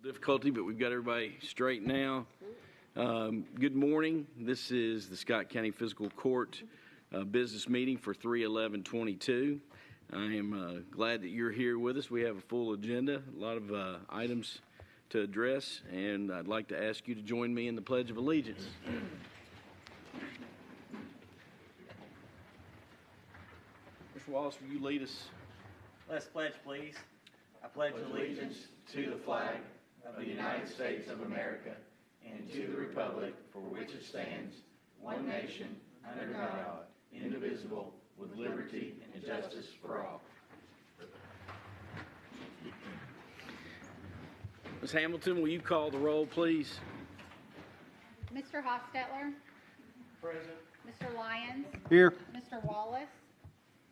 Difficulty, but we've got everybody straight now. Good morning. This is the Scott County Fiscal Court business meeting for 3/11/22. I am glad that you're here with us. We have a full agenda, a lot of items to address, and I'd like to ask you to join me in the Pledge of Allegiance. Mr. Wallace, will you lead us? Let's pledge, please. I pledge allegiance to the flag of the United States of America and to the republic for which it stands, one nation, under God, indivisible, with liberty and justice for all. Ms. Hamilton, will you call the roll, please? Mr. Hostetler. Present. Mr. Lyons. Here. Mr. Wallace.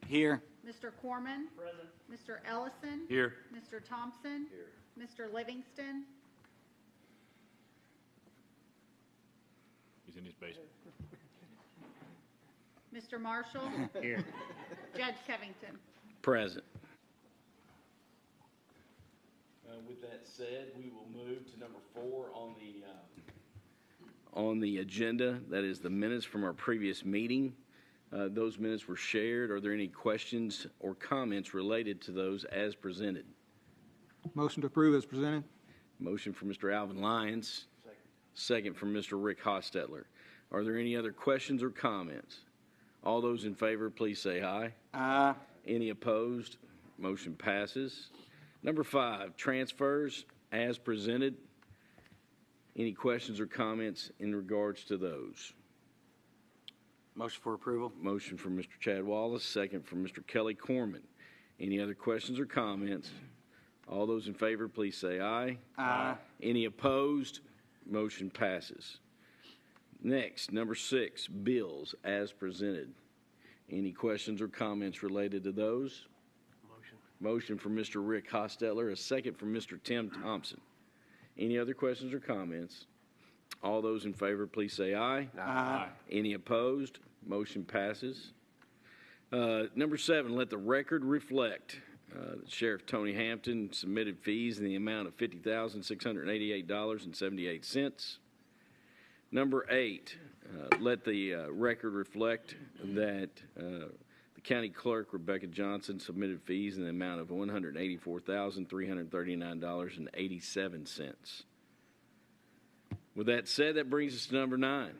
Here. Mr. Corman. Present. Mr. Ellison. Here. Mr. Thompson. Here. Mr. Livingston. He's in his basement. Mr. Marshall. Here. Judge Covington. Present. With that said, we will move to number 4 on the agenda. That is the minutes from our previous meeting. Those minutes were shared. Are there any questions or comments related to those as presented? Motion to approve as presented. Motion from Mr. Alvin Lyons. Second from Mr. Rick Hostetler. Are there any other questions or comments? All those in favor, please say aye. Aye. Any opposed? Motion passes. Number 5, transfers as presented. Any questions or comments in regards to those? Motion for approval. Motion from Mr. Chad Wallace, second from Mr. Kelly Corman. Any other questions or comments? All those in favor, please say aye. Aye. Any opposed? Motion passes. Next, number 6, bills as presented. Any questions or comments related to those? Motion from Mr. Rick Hostetler, a second from Mr. Tim Thompson. Any other questions or comments? All those in favor, please say aye. Aye. Any opposed? Motion passes. Number 7, let the record reflect. Sheriff Tony Hampton submitted fees in the amount of $50,688.78. Number 8, let the record reflect that the County Clerk, Rebecca Johnson, submitted fees in the amount of $184,339.87. With that said, that brings us to number 9,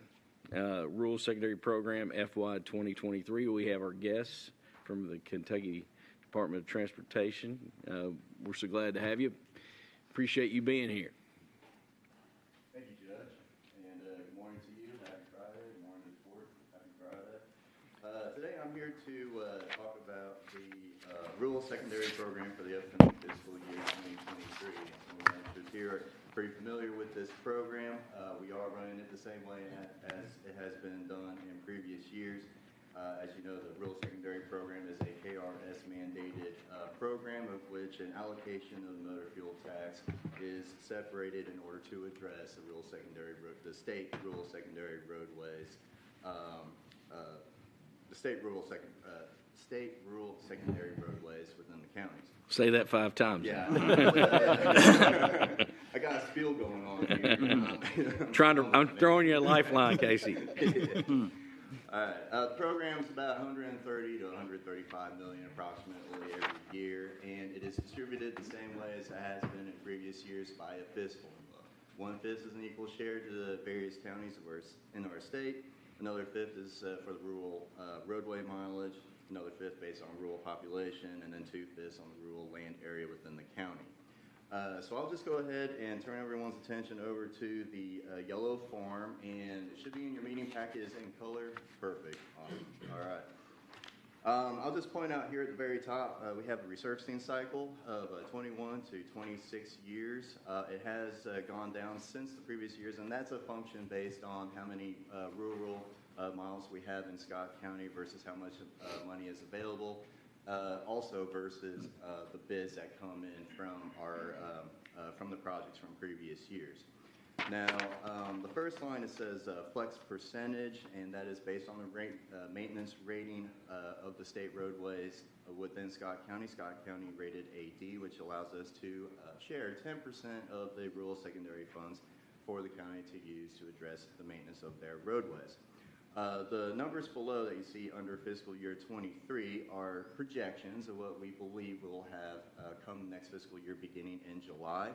Rural Secondary Program FY 2023. We have our guests from the Kentucky Department of Transportation. We're so glad to have you. Appreciate you being here. Thank you, Judge. And good morning to you. Happy Friday. Good morning to the court. Happy Friday. Today I'm here to talk about the Rural Secondary Program for the upcoming fiscal year 2023. Some of the members here are pretty familiar with this program. We are running it the same way as it has been done in previous years. As you know, the Rural Secondary Program is a KRS mandated program of which an allocation of the motor fuel tax is separated in order to address the state rural secondary roadways, the state rural secondary roadways within the counties. Say that 5 times. Yeah. I got a spiel going on here. I'm throwing you a lifeline, Casey. All right. The program's about 130 to 135 million approximately every year, and it is distributed the same way as it has been in previous years by a fiscal. 1/5 is an equal share to the various counties in our state. Another 1/5 is for the rural roadway mileage. Another 1/5 based on rural population, and then 2/5 on the rural land area within the county. So I'll just go ahead and turn everyone's attention over to the yellow form, and it should be in your meeting packet. Is in color. Perfect. Awesome. All right. I'll just point out here at the very top, we have a resurfacing cycle of 21 to 26 years. It has gone down since the previous years, and that's a function based on how many rural miles we have in Scott County versus how much money is available. Also versus the bids that come in from the projects from previous years. Now, the first line, it says flex percentage, and that is based on the maintenance rating of the state roadways within Scott County. Scott County rated AD, which allows us to share 10% of the rural secondary funds for the county to use to address the maintenance of their roadways. The numbers below that you see under fiscal year 23 are projections of what we believe we'll have come next fiscal year beginning in July.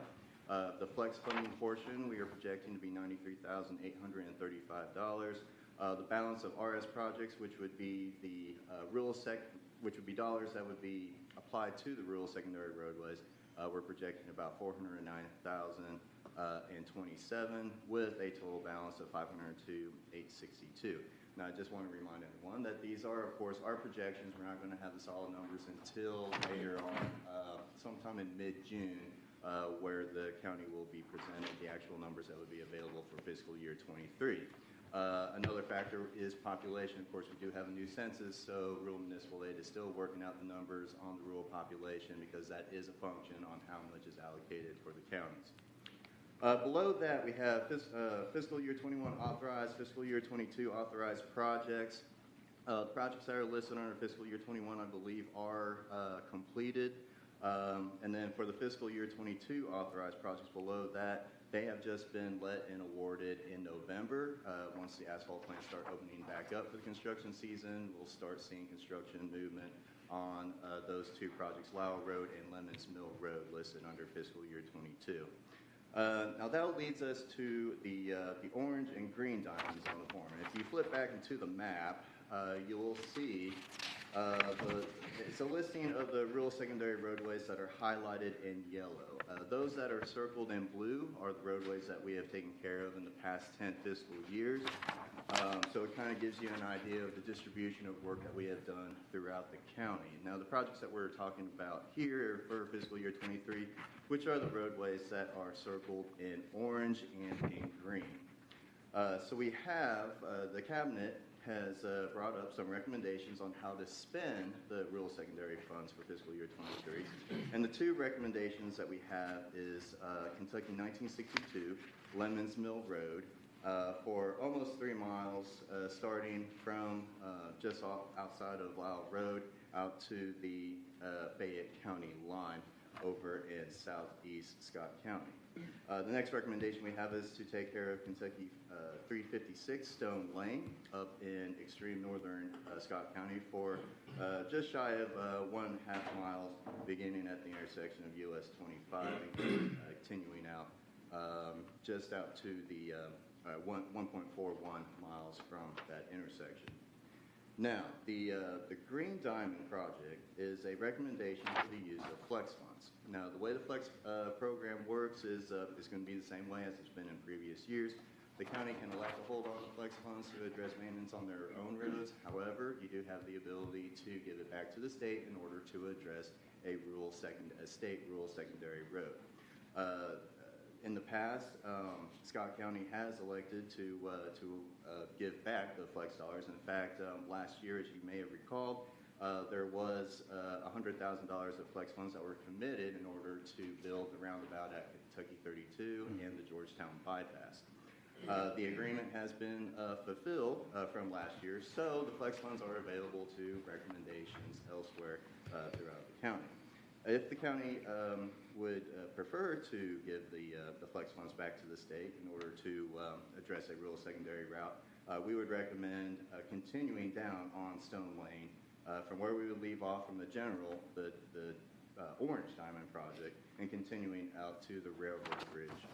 The flex funding portion we are projecting to be $93,835. The balance of RS projects, which would be the which would be dollars that would be applied to the rural secondary roadways, we're projecting about $409,027 with a total balance of $502,862. Now, I just want to remind everyone that these are, of course, our projections. We're not going to have the solid numbers until later on, sometime in mid-June, where the county will be presenting the actual numbers that would be available for fiscal year 23. Another factor is population. Of course, we do have a new census, so rural municipal aid is still working out the numbers on the rural population because that is a function on how much is allocated for the counties. Below that, we have fiscal year 21 authorized, fiscal year 22 authorized projects. The projects that are listed under fiscal year 21, I believe, are completed. And then for the fiscal year 22 authorized projects below that, they have just been let and awarded in November. Once the asphalt plants start opening back up for the construction season, we'll start seeing construction movement on those two projects, Lowell Road and Lemons Mill Road, listed under fiscal year 22. Now that leads us to the orange and green diamonds on the form. And if you flip back into the map, you'll see it's a listing of the rural secondary roadways that are highlighted in yellow. Those that are circled in blue are the roadways that we have taken care of in the past 10 fiscal years. So it kind of gives you an idea of the distribution of work that we have done throughout the county. Now, the projects that we're talking about here for fiscal year 23, which are the roadways that are circled in orange and in green. So we have, the cabinet has brought up some recommendations on how to spend the rural secondary funds for fiscal year 23. And the two recommendations that we have is Kentucky 1962 Lemons Mill Road for almost 3 miles, starting from just outside of Lowell Road out to the Fayette County line over in southeast Scott County. The next recommendation we have is to take care of Kentucky 356 Stone Lane up in extreme northern Scott County for just shy of 1.5 miles, beginning at the intersection of US 25 and continuing out just out to the 1.41 miles from that intersection. Now, the Green Diamond project is a recommendation for the use of flex funds. Now, the way the flex program works is going to be the same way as it's been in previous years. The county can elect to hold on to flex funds to address maintenance on their own roads. However, you do have the ability to give it back to the state in order to address a state rural secondary road. In the past, Scott County has elected to give back the flex dollars. In fact, last year, as you may have recalled, there was $100,000 of flex funds that were committed in order to build the roundabout at Kentucky 32 and the Georgetown bypass. The agreement has been fulfilled from last year, so the flex funds are available to recommendations elsewhere throughout the county. If the county would prefer to give the flex funds back to the state in order to address a rural secondary route, we would recommend continuing down on Stone Lane from where we would leave off from the Orange Diamond project and continuing out to the Railroad Bridge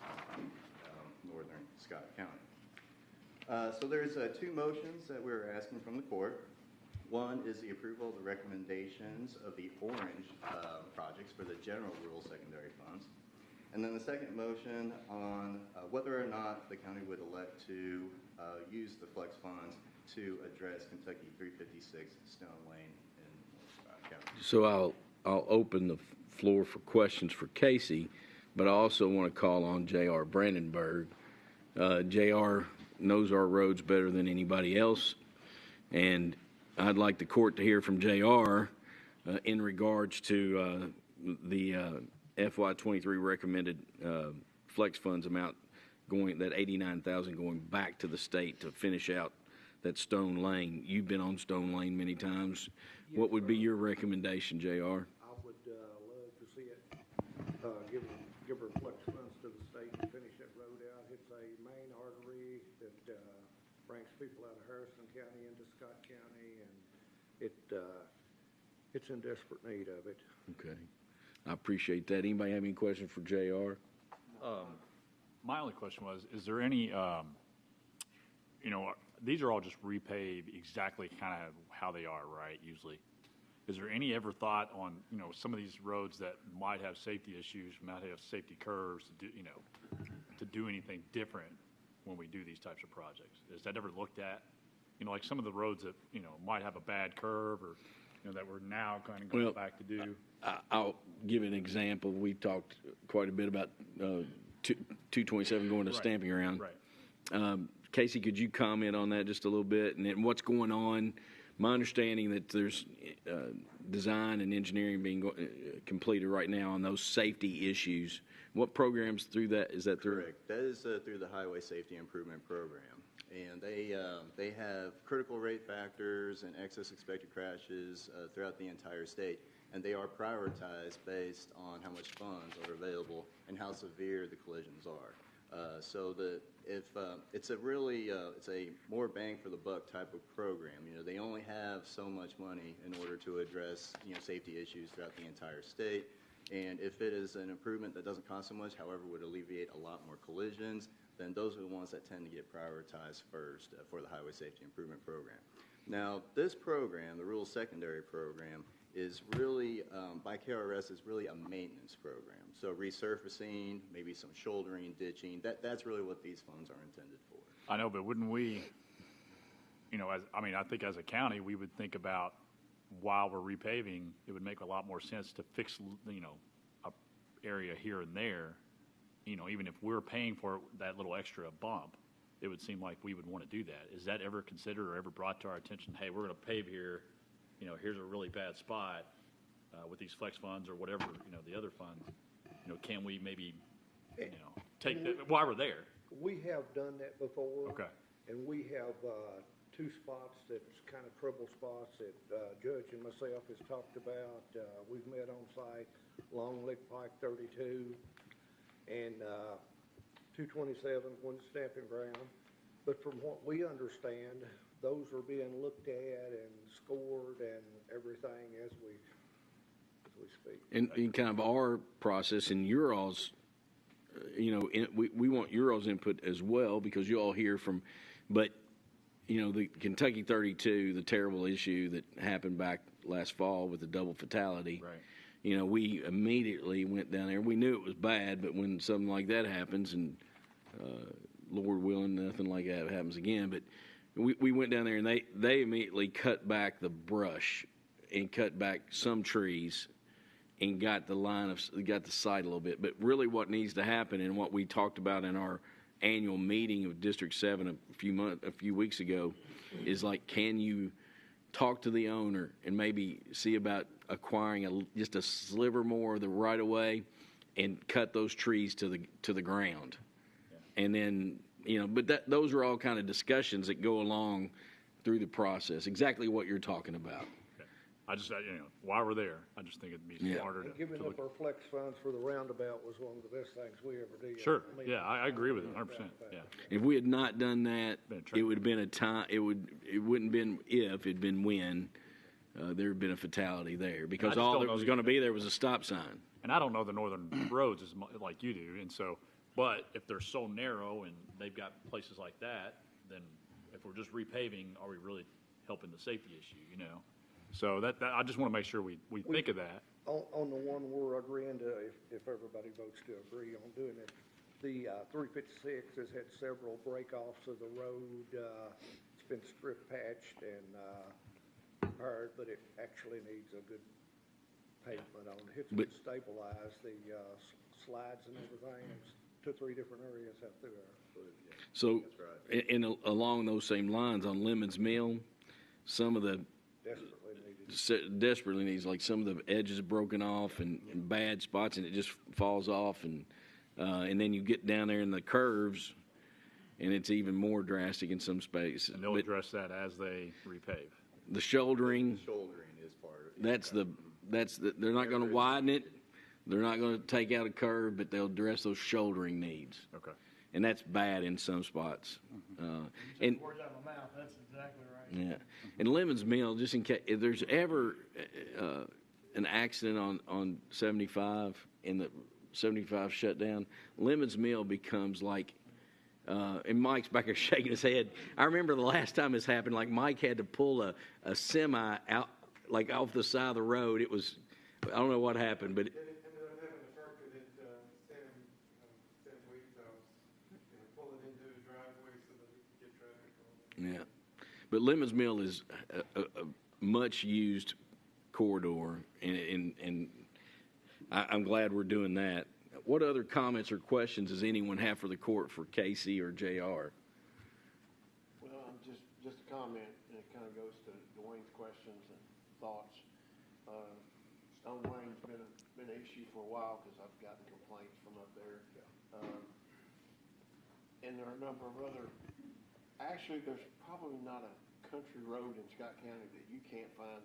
northern Scott County. So there's 2 motions that we're asking from the court. One is the approval of the recommendations of the orange projects for the general rural secondary funds. And then the second motion on whether or not the county would elect to use the flex funds to address Kentucky 356 Stone Lane in North Scott County. So I'll open the floor for questions for Casey, but I also want to call on J.R. Brandenburg. J.R. knows our roads better than anybody else, and I'd like the court to hear from J.R. In regards to the FY23 recommended flex funds amount that 89,000 going back to the state to finish out that Stone Lane. You've been on Stone Lane many times. What would be your recommendation, JR? I would love to see it, give her flex funds to the state and finish that road out. It's a main artery that brings people out of Harrison County into Scott County, and it's in desperate need of it. Okay. I appreciate that. Anybody have any questions for JR? My only question was, is there any, these are all just repaved exactly kind of how they are, right, usually? Is there any ever thought on, some of these roads that might have safety issues, might have safety curves, to do anything different when we do these types of projects? Is that ever looked at? Like some of the roads that, might have a bad curve or, that we're now kind of going back to do? I'll give an example. We talked quite a bit about 227 going to Right. Stamping Ground. Right. Casey, could you comment on that just a little bit? And then what's going on? My understanding that there's design and engineering being completed right now on those safety issues. What programs through that? Is that through? Correct. That is through the Highway Safety Improvement Program. And they have critical rate factors and excess expected crashes throughout the entire state. And they are prioritized based on how much funds are available and how severe the collisions are. So that if it's a more bang for the buck type of program. They only have so much money in order to address safety issues throughout the entire state. And if it is an improvement that doesn't cost so much, however, would alleviate a lot more collisions, then those are the ones that tend to get prioritized first for the Highway Safety Improvement Program. Now, this program, the Rural Secondary Program, is really, by KRS, is really a maintenance program. So resurfacing, maybe some shouldering, ditching, that's really what these funds are intended for. I know, but wouldn't we, I think as a county, we would think about while we're repaving, it would make a lot more sense to fix, a area here and there. Even if we're paying for that little extra bump, it would seem like we would want to do that. Is that ever considered or ever brought to our attention? Hey, we're going to pave here. Here's a really bad spot with these flex funds or whatever, the other funds. Can we maybe, take that while we're there? We have done that before. Okay. And we have two spots that's kind of trouble spots that Judge and myself has talked about. We've met on site, Long Lick Pike 32 and 227, one Stamping Ground. But from what we understand, those are being looked at and scored and everything as we speak. In kind of our process and your all's, we want your all's input as well because you all hear from, but the Kentucky 32, the terrible issue that happened back last fall with the double fatality. Right. We immediately went down there. We knew it was bad, but when something like that happens, and Lord willing, nothing like that happens again. But we went down there, and they immediately cut back the brush and cut back some trees and got the site a little bit. But really, what needs to happen, and what we talked about in our annual meeting of District 7 a few weeks ago, is like, can you talk to the owner and maybe see about acquiring just a sliver more of the right of way and cut those trees to the ground. Yeah. And then, but those are all kind of discussions that go along through the process. Exactly what you're talking about. Okay. I just, while we're there, I just think it'd be smarter And to giving look. up our flex funds for the roundabout was one of the best things we ever did. Sure. Yeah, I agree with it 100%. Yeah. If we had not done that, it would have been a time. It wouldn't been if it'd been when there had been a fatality there, because all that was going to be there was a stop sign. And I don't know the northern roads as much like you do, and so, but if they're so narrow and they've got places like that, then if we're just repaving, are we really helping the safety issue? So that I just want to make sure we think of that. On the one we're agreeing to, if everybody votes to agree on doing it, the 356 has had several break-offs of the road. It's been strip patched and repaired, but it actually needs a good pavement on it. It's been stabilized, the slides and everything. It's 2 or 3 different areas out there. So, and along those same lines, on Lemons Mill, some of the desperately needs, like some of the edges broken off and bad spots, and it just falls off, and And then you get down there in the curves, and it's even more drastic in some spaces. And they'll But address that as they repave. the shouldering, Shouldering is part of it. they're not going to widen it. They're not going to take out a curve, but they'll address those shouldering needs. Okay. And that's bad in some spots. And Words out of my mouth, that's exactly right. yeah, and Lemon's Mill, just in case if there's ever an accident on 75 and the 75 shut down, Lemon's Mill becomes like. And Mike's back there shaking his head. I remember the last time this happened. Like Mike had to pull a semi out, like off the side of the road. It was, I don't know what happened, but. Ended up having to park it at San Weeks House, pull it into the driveway so that we could get traffic on it. Yeah, but Lemon's Mill is a much used corridor, and I'm glad we're doing that. What other comments or questions does anyone have for the court for Casey or JR? Well, just a comment, and it kind of goes to Dwayne's questions and thoughts. Stone Lane's been an issue for a while because I've gotten complaints from up there. And there are a number of other, actually, there's probably not a country road in Scott County that you can't find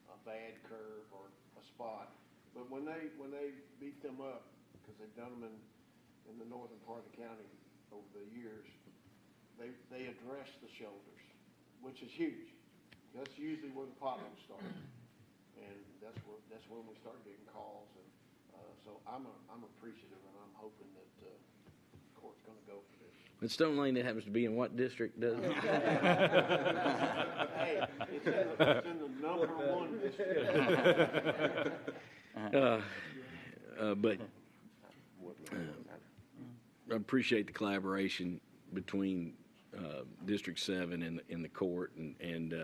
a bad curve or a spot. But when they beat them up, because they've done them in the northern part of the county over the years, they address the shoulders, which is huge. That's usually where the potholes start, and that's when we start getting calls. And so I'm appreciative, and I'm hoping that the court's going to go for this. And Stone Lane, that happens to be in what district? Does it? Hey, it's in the number one district. But I appreciate the collaboration between District 7 and the court, and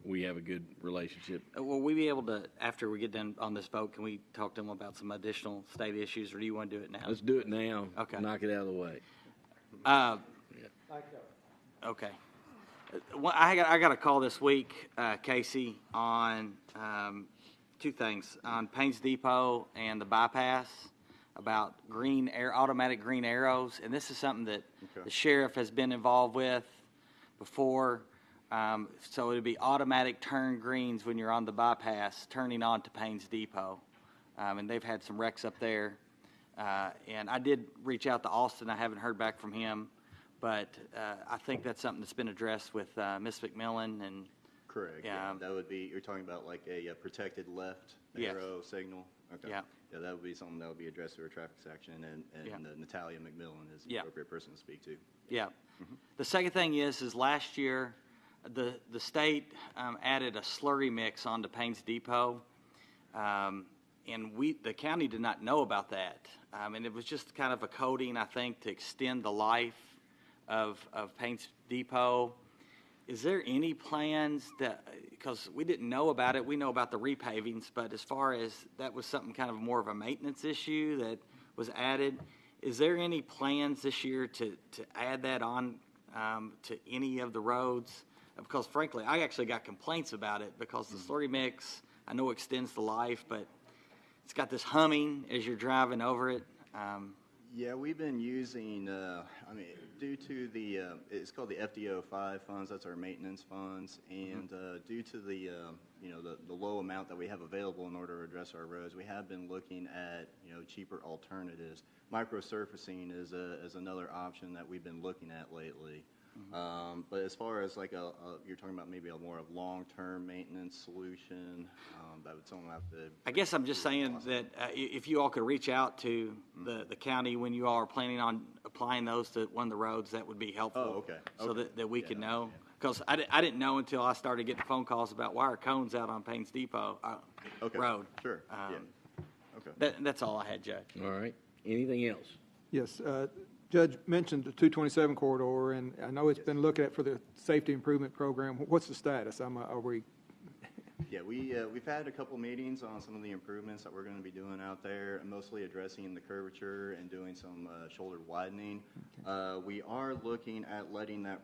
we have a good relationship. Will we be able to, after we get done on this vote, can we talk to them about some additional state issues, or do you want to do it now? Let's do it now. Okay. Knock it out of the way. Okay. I got a call this week, Casey, on two things, on Paynes Depot and the bypass, about automatic green arrows, and this is something that the sheriff has been involved with before. So it would be automatic turn greens when you're on the bypass, turning on to Paynes Depot, and they've had some wrecks up there. And I did reach out to Austin. I haven't heard back from him, but I think that's something that's been addressed with Miss McMillan and. Correct. Yeah. That would be, you're talking about like a protected left Yes. arrow signal? Okay. Yeah. Yeah, that would be something that would be addressed through a traffic section, and Yeah. Natalia McMillan is the Yeah. appropriate person to speak to. Yeah. The second thing is last year, the state added a slurry mix onto Paynes Depot, and the county did not know about that. And it was just kind of a coating, I think, to extend the life of Paynes Depot. Is there any plans that, because we didn't know about it, we know about the repavings, but as far as that was something kind of more of a maintenance issue that was added, is there any plans this year to add that on to any of the roads? Because frankly, I actually got complaints about it because the slurry mix, I know extends the life, but it's got this humming as you're driving over it. Yeah, we've been using, due to the, it's called the FDO5 funds, that's our maintenance funds, and due to the low amount that we have available in order to address our roads, we have been looking at, cheaper alternatives. Microsurfacing is another option that we've been looking at lately. But as far as like you're talking about maybe a more of long-term maintenance solution, that would someone have to. I guess I'm just saying that if you all could reach out to the county when you all are planning on applying those to one of the roads, that would be helpful. Oh, okay. So that we could know. Because I didn't know until I started getting phone calls about why are cones out on Paynes Depot Road. Sure. Okay. That's all I had, Judge. All right. Anything else? Yes, Judge mentioned the 227 corridor, and I know it's been looked at for the safety improvement program. What's the status? Are we? Yeah, we've had a couple meetings on some of the improvements that we're going to be doing out there, mostly addressing the curvature and doing some shoulder widening. We are looking at letting that,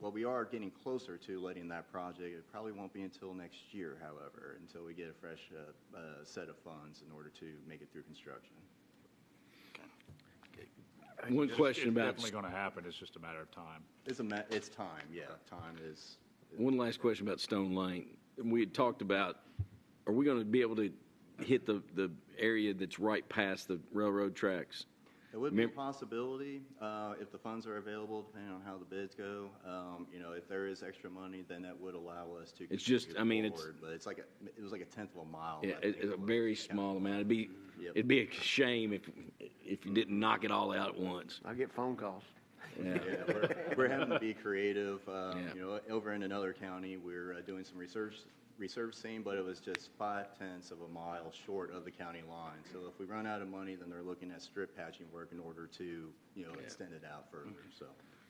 we are getting closer to letting that project. It probably won't be until next year, however, until we get a fresh set of funds in order to make it through construction. One question It's about, definitely going to happen. It's just a matter of time. It's time, yeah. Time is. one last question about Stone Lane. We had talked about, are we going to be able to hit the area that's right past the railroad tracks? It would be a possibility if the funds are available, depending on how the bids go. If there is extra money, then that would allow us to. It's just, I mean, forward, but it's it was like a tenth of a mile. Yeah, I think it's a it was. very small amount. It'd be a shame if you didn't knock it all out at once. I get phone calls. Yeah. Yeah, we're having to be creative. Over in another county, we're doing some resurfacing, but it was just 0.5 of a mile short of the county line. So if we run out of money, then they're looking at strip patching work in order to, extend it out further.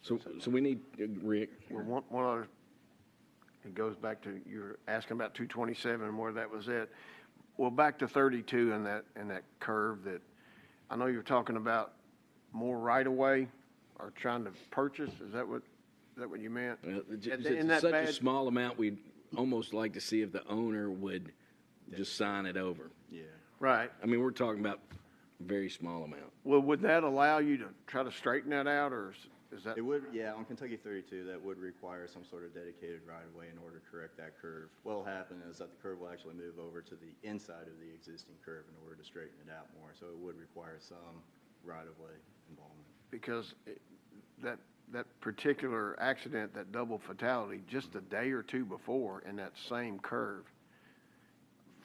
So we need, Rick, Well, one other, it goes back to, you were asking about 227 and where that was at. Well, back to 32 and that curve that, I know you're talking about more right-of-way or trying to purchase. Is that what you meant? it's such a small amount, we'd almost like to see if the owner would just sign it over. Yeah. Right. I mean, we're talking about a very small amount. Well, would that allow you to try to straighten that out, or is that? It would, yeah, on Kentucky 32, that would require some sort of dedicated right-of-way in order to correct that curve. What'll happen is that the curve will actually move over to the inside of the existing curve in order to straighten it out more. So it would require some right-of-way involvement. Because that particular accident, that double fatality, just a day or two before in that same curve,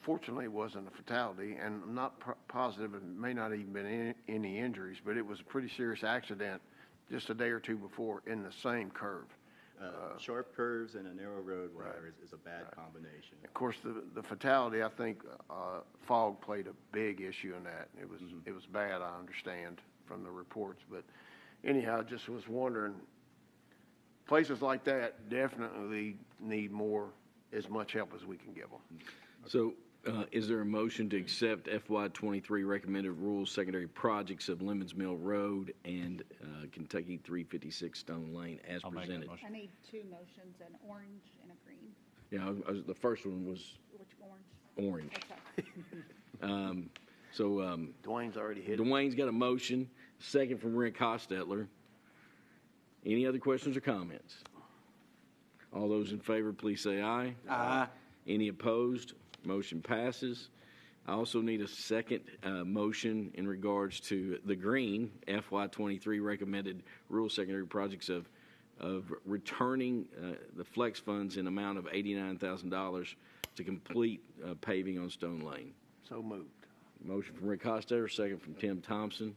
fortunately it wasn't a fatality, and I'm not positive, it may not even been any injuries, but it was a pretty serious accident just a day or two before in the same curve. Sharp curves and a narrow roadway is a bad combination. Of course, the fatality, I think fog played a big issue in that. It was bad, I understand from the reports, but anyhow, just was wondering, places like that definitely need as much help as we can give them. So is there a motion to accept FY23 recommended rules secondary projects of Lemons Mill Road and Kentucky 356 Stone Lane as I'll make that presented? motion. I need two motions, an orange and a green. Yeah, the first one was Which orange? orange. Okay. Dwayne's already hit it. Dwayne's got a motion, second from Rick Hostetler. Any other questions or comments? All those in favor, please say aye. Aye. Any opposed? Motion passes. I also need a second motion in regards to the green FY23 recommended rural secondary projects of returning the flex funds in amount of $89,000 to complete paving on Stone Lane. So moved. Motion from Rick Hostetler, second from Tim Thompson.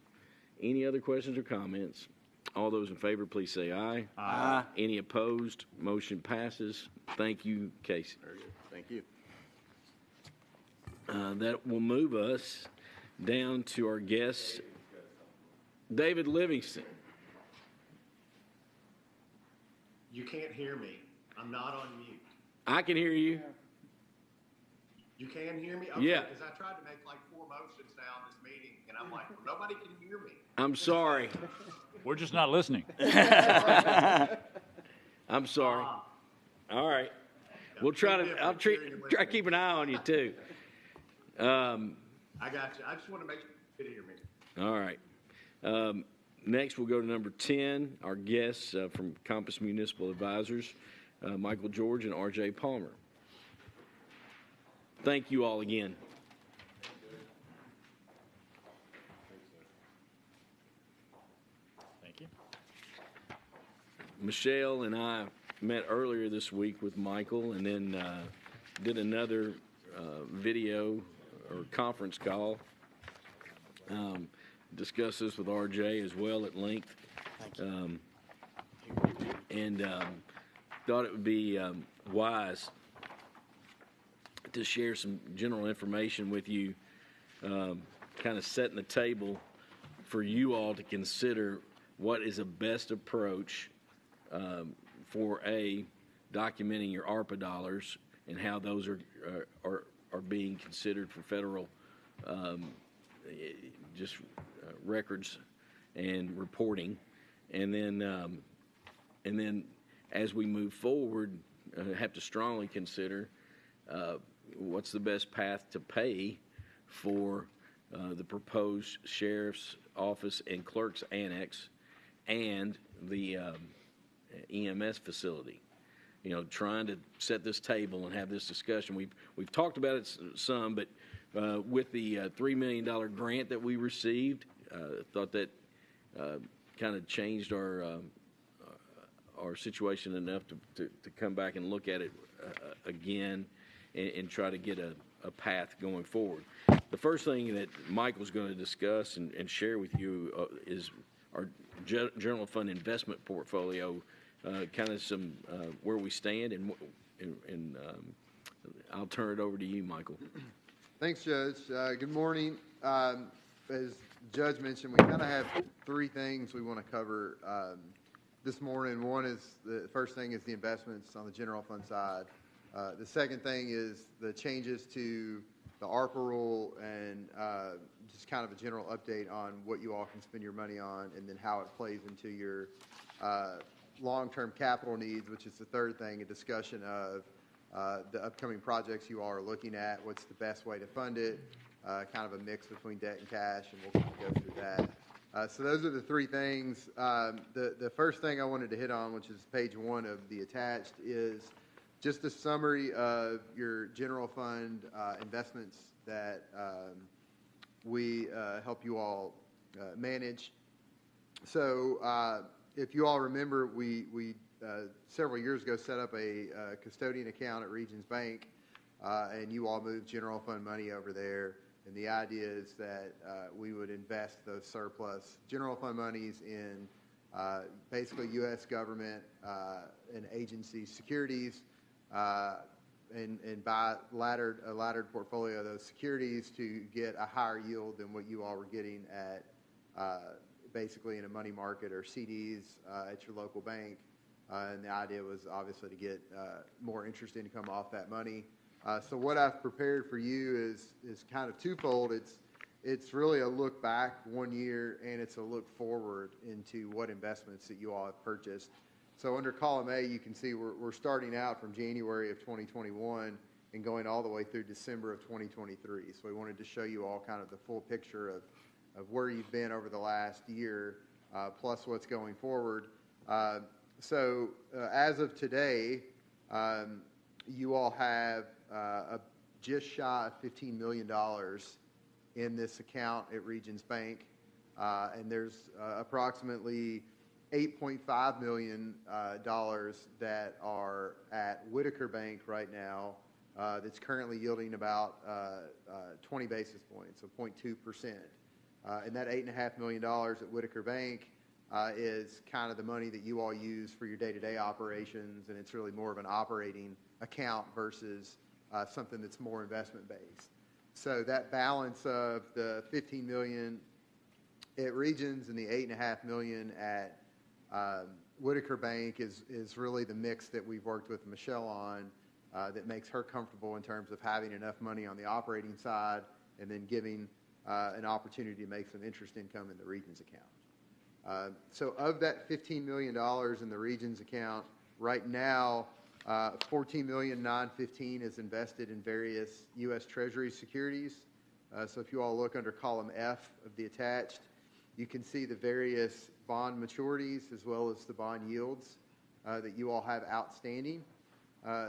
Any other questions or comments? All those in favor, please say aye. Aye. Any opposed? Motion passes. Thank you, Casey. Very good. Thank you. That will move us down to our guest, David Livingston. You can't hear me. I'm not on mute. I can hear you. You can hear me? Okay, Yeah. because I tried to make like 4 motions now in this meeting, and I'm like, well, nobody can hear me. I'm sorry. We're just not listening. I'm sorry. All right. We'll try to. I'll try to keep an eye on you too. I got you. I just want to make sure you can hear me. All right. Next, we'll go to number 10. Our guests from Compass Municipal Advisors, Michael George and R.J. Palmer. Thank you all again. Thank you. Michelle and I met earlier this week with Michael and then did another video or conference call. Discussed this with RJ as well at length. Thought it would be wise to share some general information with you, kind of setting the table for you all to consider what is the best approach for documenting your ARPA dollars and how those are being considered for federal records and reporting, and then as we move forward, have to strongly consider what's the best path to pay for the proposed sheriff's office and clerk's annex and the EMS facility. You know, trying to set this table and have this discussion. We've talked about it some, but with the $3 million grant that we received, thought that kind of changed our situation enough to come back and look at it again and try to get a path going forward. The first thing that Michael's going to discuss and share with you is our general fund investment portfolio, kind of some where we stand, and I'll turn it over to you, Michael. Thanks, Judge. Good morning. As Judge mentioned, we kind of have three things we want to cover this morning. One is the first thing is the investments on the general fund side. The second thing is the changes to the ARPA rule and just kind of a general update on what you all can spend your money on, and then how it plays into your long-term capital needs, which is the third thing, a discussion of the upcoming projects you all are looking at, what's the best way to fund it, kind of a mix between debt and cash, and we'll kind of go through that. So those are the three things. The first thing I wanted to hit on, which is page 1 of the attached, is just a summary of your general fund investments that we help you all manage. So if you all remember, we several years ago set up a custodian account at Regions Bank, and you all moved general fund money over there. And the idea is that we would invest those surplus general fund monies in basically U.S. government and agency securities, and buy a laddered portfolio of those securities to get a higher yield than what you all were getting at basically in a money market or CDs at your local bank. And the idea was obviously to get more interest income off that money. So what I've prepared for you is kind of twofold. It's really a look back 1 year, and it's a look forward into what investments that you all have purchased. So under column A, you can see we're starting out from January of 2021 and going all the way through December of 2023. So we wanted to show you all kind of the full picture of where you've been over the last year, plus what's going forward. So as of today, you all have just shy of $15 million in this account at Regions Bank, and there's approximately $8.5 million that are at Whitaker Bank right now, that's currently yielding about 20 basis points, so 0.2%. And that $8.5 million at Whitaker Bank is kind of the money that you all use for your day-to-day operations, and it's really more of an operating account versus something that's more investment-based. So that balance of the $15 million at Regions and the $8.5 million at Whitaker Bank is really the mix that we've worked with Michelle on, that makes her comfortable in terms of having enough money on the operating side and then giving an opportunity to make some interest income in the Regions account. So of that $15 million in the Regions account, right now, $14,915,000 is invested in various U.S. Treasury securities. So if you all look under column F of the attached, you can see the various bond maturities as well as the bond yields that you all have outstanding.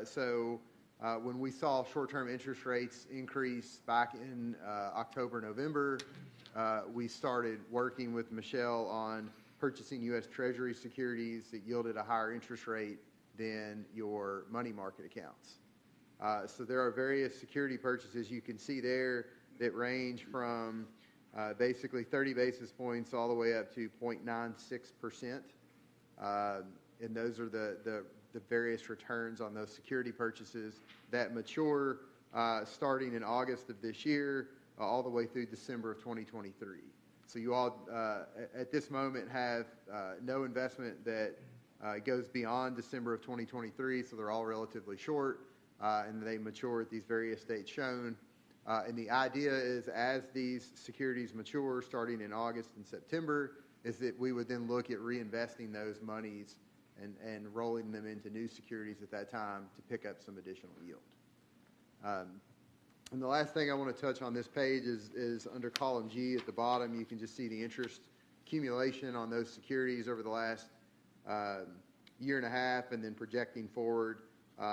So when we saw short-term interest rates increase back in October, November, we started working with Michelle on purchasing U.S. Treasury securities that yielded a higher interest rate than your money market accounts. So there are various security purchases you can see there that range from basically 30 basis points all the way up to 0.96%. And those are the various returns on those security purchases that mature starting in August of this year all the way through December of 2023. So you all at this moment have no investment that goes beyond December of 2023, so they're all relatively short, and they mature at these various dates shown. And the idea is, as these securities mature starting in August and September, is that we would then look at reinvesting those monies and rolling them into new securities at that time to pick up some additional yield. And the last thing I want to touch on this page is under column G at the bottom. You can just see the interest accumulation on those securities over the last year and a half, and then projecting forward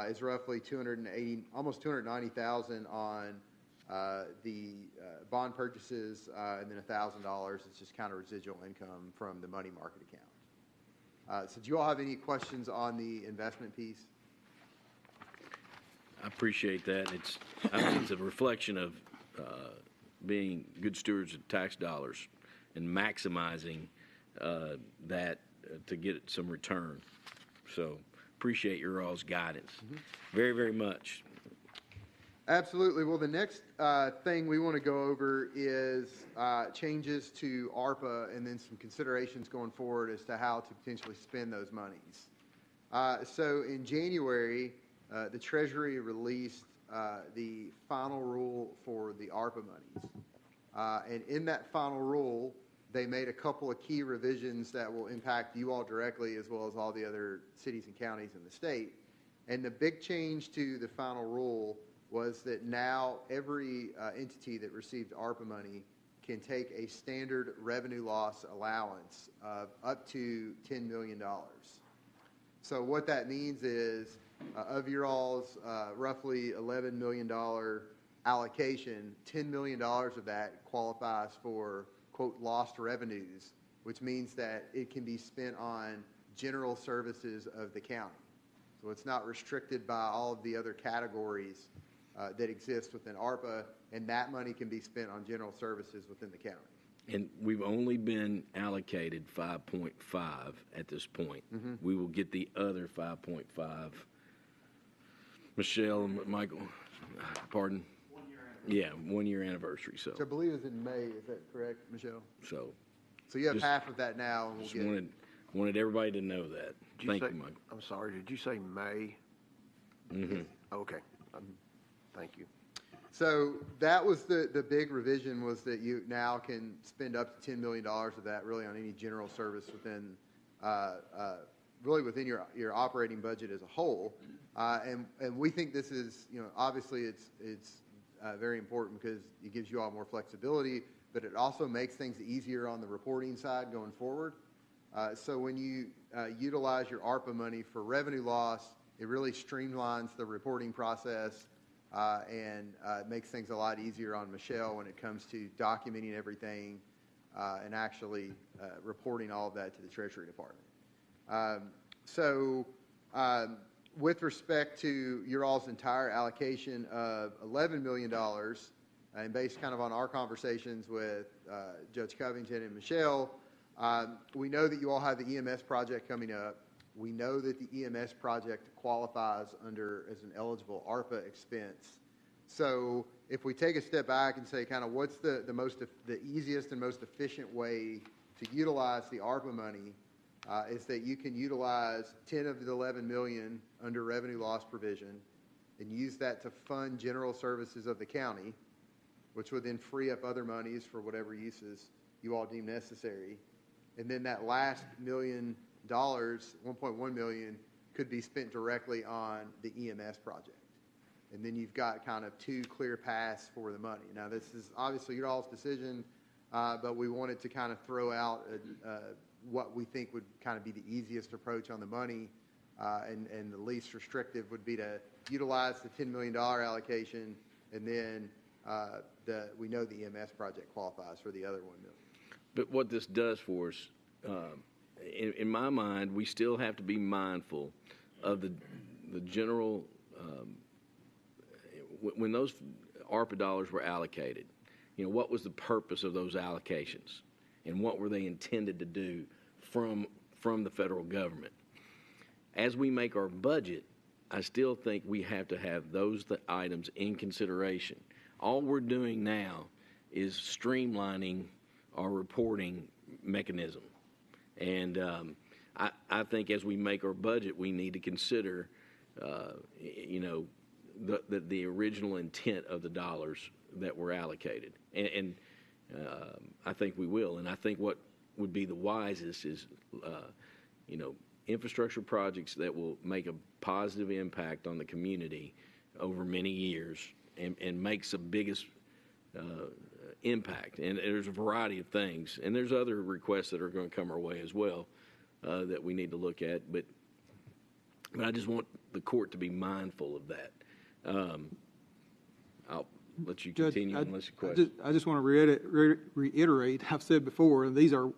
is roughly almost 290,000 on the bond purchases, and then $1,000. It's just kind of residual income from the money market account. So do you all have any questions on the investment piece? I appreciate that. I think it's a reflection of being good stewards of tax dollars and maximizing that to get some return. So appreciate your all's guidance very, very much. Absolutely. Well, the next thing we want to go over is changes to ARPA and then some considerations going forward as to how to potentially spend those monies. So in January, the Treasury released the final rule for the ARPA monies. And in that final rule, they made a couple of key revisions that will impact you all directly as well as all the other cities and counties in the state. And the big change to the final rule was that now every entity that received ARPA money can take a standard revenue loss allowance of up to $10 million. So what that means is of your all's roughly $11 million allocation, $10 million of that qualifies for, quote, lost revenues, which means that it can be spent on general services of the county. So it's not restricted by all of the other categories that exist within ARPA, and that money can be spent on general services within the county. And we've only been allocated 5.5 at this point. We will get the other 5.5. Michelle and Michael, pardon? 1 year anniversary. Yeah, 1 year anniversary. So I believe it's in May. Is that correct, Michelle? So you have just, half of that now, and we'll just get wanted everybody to know that. Thank you, Michael. I'm sorry, did you say May? Okay, thank you. So that was the big revision, was that you now can spend up to $10 million of that really on any general service within really within your operating budget as a whole. And we think this is, obviously it's very important because it gives you all more flexibility, but it also makes things easier on the reporting side going forward. So when you utilize your ARPA money for revenue loss, it really streamlines the reporting process and makes things a lot easier on Michelle when it comes to documenting everything and actually reporting all of that to the Treasury Department. With respect to your all's entire allocation of $11 million, and based kind of on our conversations with Judge Covington and Michelle, we know that you all have the EMS project coming up. We know that the EMS project qualifies as an eligible ARPA expense. So if we take a step back and say kind of what's the easiest and most efficient way to utilize the ARPA money, is that you can utilize 10 of the 11 million under revenue loss provision and use that to fund general services of the county, which would then free up other monies for whatever uses you all deem necessary. And then that last $1 million, 1.1 million, could be spent directly on the EMS project. And then you've got kind of two clear paths for the money. Now, this is obviously your all's decision, but we wanted to kind of throw out what we think would kind of be the easiest approach on the money, and the least restrictive would be to utilize the $10 million allocation, and then we know the EMS project qualifies for the other $1 million. But what this does for us, in my mind, we still have to be mindful of the general, when those ARPA dollars were allocated, what was the purpose of those allocations and what were they intended to do from the federal government? As we make our budget, I still think we have to have those items in consideration. All we're doing now is streamlining our reporting mechanism. And I think as we make our budget, we need to consider, the original intent of the dollars that were allocated. And I think we will. And I think what would be the wisest is, infrastructure projects that will make a positive impact on the community over many years and makes the biggest impact. And there's a variety of things, and there's other requests that are going to come our way as well that we need to look at. But I just want the court to be mindful of that. I'll let you Judge, continue unless you question. I just want to reiterate, I've said before, these are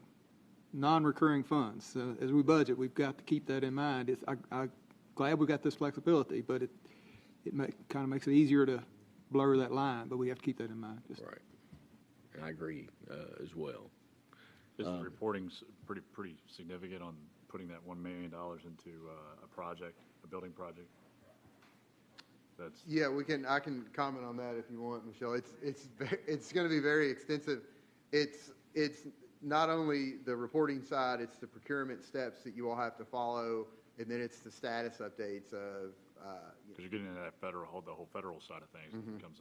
non-recurring funds. As we budget, we've got to keep that in mind. I'm glad we got this flexibility, but it kind of makes it easier to blur that line, but we have to keep that in mind. Right. And I agree as well. Is the reporting's pretty significant on putting that $1 million into a project, a building project? Yeah, I can comment on that if you want, Michelle. It's going to be very extensive. It's not only the reporting side, it's the procurement steps that you all have to follow, and then it's the status updates of. Because you're getting into that the whole federal side of things. Mm-hmm. It becomes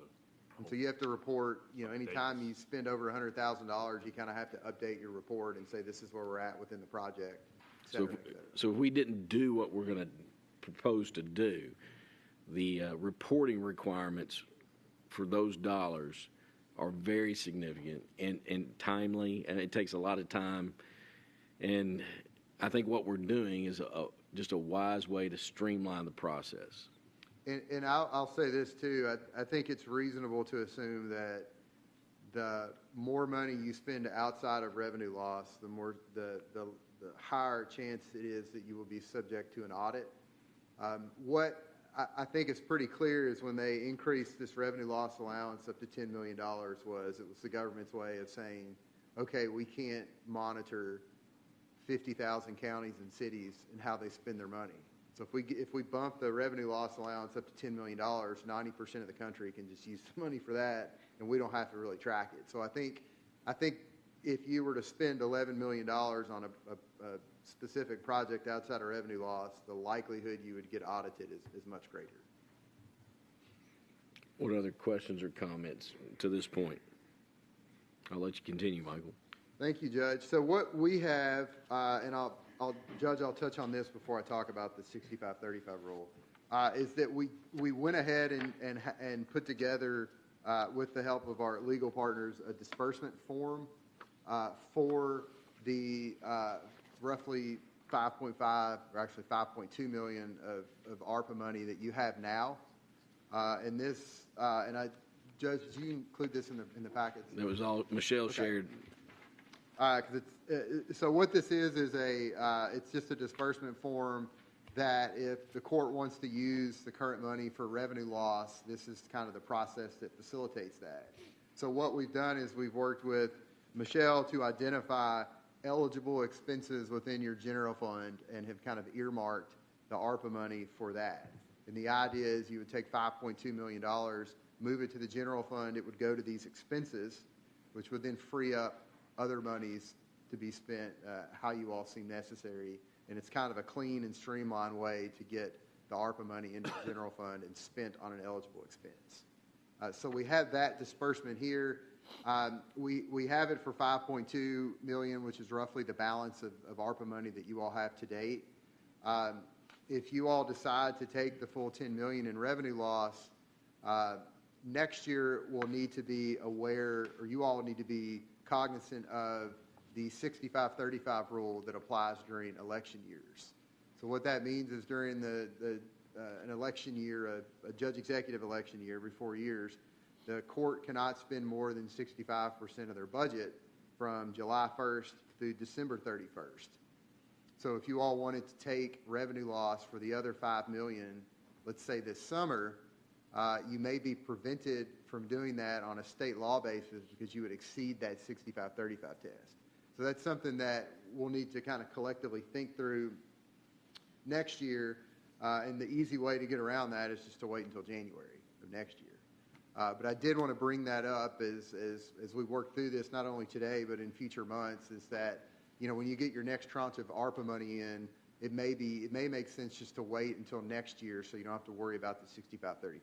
and so you have to report. Anytime you spend over $100,000, you kind of have to update your report and say this is where we're at within the project. Et cetera, et cetera. So if we didn't do what we're going to propose to do, the reporting requirements for those dollars are very significant and timely, and it takes a lot of time. And I think what we're doing is just a wise way to streamline the process. And I'll say this too. I think it's reasonable to assume that the more money you spend outside of revenue loss, the higher chance it is that you will be subject to an audit. What I think is pretty clear is when they increased this revenue loss allowance up to $10 million it was the government's way of saying, okay, we can't monitor 50,000 counties and cities and how they spend their money. So if we bump the revenue loss allowance up to $10 million, 90% of the country can just use the money for that, and we don't have to really track it. So I think if you were to spend $11 million on a specific project outside of revenue loss, the likelihood you would get audited is much greater. What other questions or comments to this point? I'll let you continue, Michael. Thank you, Judge. So what we have, and Judge, I'll touch on this before I talk about the 65-35 rule, is that we went ahead and put together, with the help of our legal partners, a disbursement form for the roughly 5.5 or actually 5.2 million of ARPA money that you have now. And this, Judge, did you include this in the packets? That was all Michelle shared. So what this is it's just a disbursement form that if the court wants to use the current money for revenue loss, this is kind of the process that facilitates that. So what we've done is we've worked with Michelle to identify eligible expenses within your general fund and have kind of earmarked the ARPA money for that. And the idea is you would take $5.2 million, move it to the general fund, it would go to these expenses, which would then free up other monies to be spent how you all seem necessary. And it's kind of a clean and streamlined way to get the ARPA money into the general fund and spent on an eligible expense. So we have that disbursement here. We have it for $5.2 million, which is roughly the balance of ARPA money that you all have to date. If you all decide to take the full $10 million in revenue loss, next year we'll need to be aware, or you all need to be cognizant of the 65-35 rule that applies during election years. So what that means is during an election year, a judge executive election year, every 4 years, the court cannot spend more than 65% of their budget from July 1st through December 31st. So if you all wanted to take revenue loss for the other $5 million, let's say this summer, you may be prevented from doing that on a state law basis because you would exceed that 65-35 test. So that's something that we'll need to kind of collectively think through next year, and the easy way to get around that is just to wait until January of next year. But I did want to bring that up as we work through this, not only today but in future months, is that when you get your next tranche of ARPA money in, it may make sense just to wait until next year so you don't have to worry about the 65-35 rule.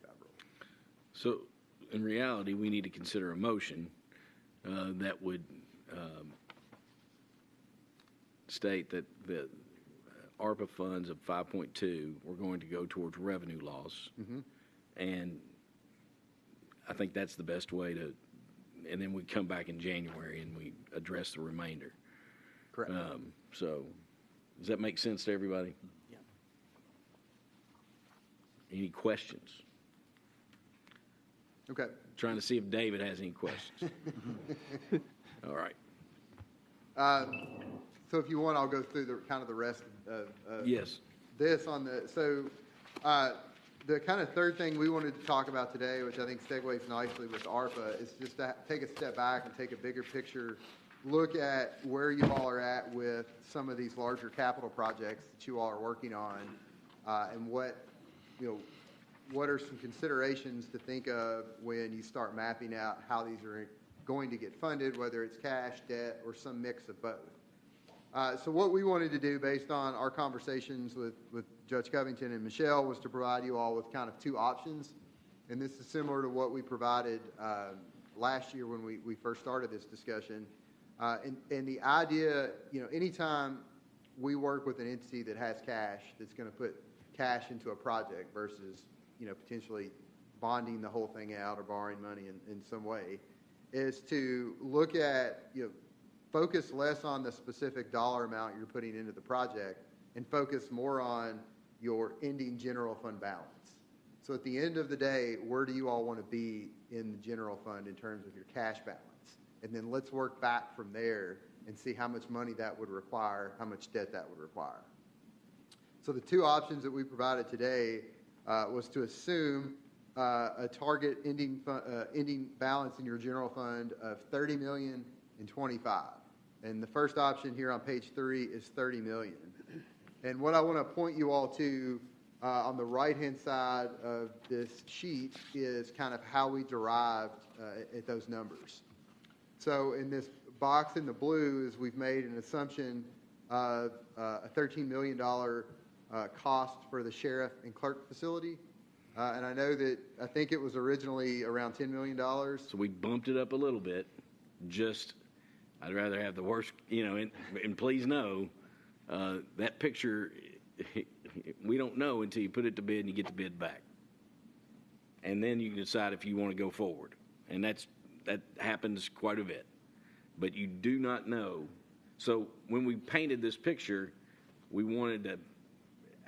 So, in reality, we need to consider a motion that would state that the ARPA funds of 5.2 were going to go towards revenue loss, and I think that's the best way to, and then we come back in January and we address the remainder. Correct. So, does that make sense to everybody? Yeah. Any questions? Okay. Trying to see if David has any questions. All right. So if you want, I'll go through the rest of Yes. this on the kind of third thing we wanted to talk about today, which I think segues nicely with ARPA, is just to take a step back and take a bigger picture look at where you all are at with some of these larger capital projects that you all are working on, and what are some considerations to think of when you start mapping out how these are going to get funded, whether it's cash, debt, or some mix of both. So what we wanted to do based on our conversations with Judge Covington and Michelle was to provide you all with kind of two options. And this is similar to what we provided last year when we first started this discussion. And the idea, anytime we work with an entity that has cash, that's going to put cash into a project versus, potentially bonding the whole thing out or borrowing money in some way, is to look at, focus less on the specific dollar amount you're putting into the project and focus more on your ending general fund balance. So at the end of the day, where do you all want to be in the general fund in terms of your cash balance? And then let's work back from there and see how much money that would require, how much debt that would require. So the two options that we provided today was to assume a target ending balance in your general fund of $30 million and 25. And the first option here on page 3 is $30 million. And what I want to point you all to on the right-hand side of this sheet is kind of how we derived at those numbers. So in this box in the blue is we've made an assumption of a $13 million cost for the sheriff and clerk facility. And I know that I think it was originally around $10 million. So we bumped it up a little bit. I'd rather have the worst, and please know, that picture, we don't know until you put it to bid and you get the bid back. And then you can decide if you want to go forward. And that happens quite a bit. But you do not know. So when we painted this picture, we wanted to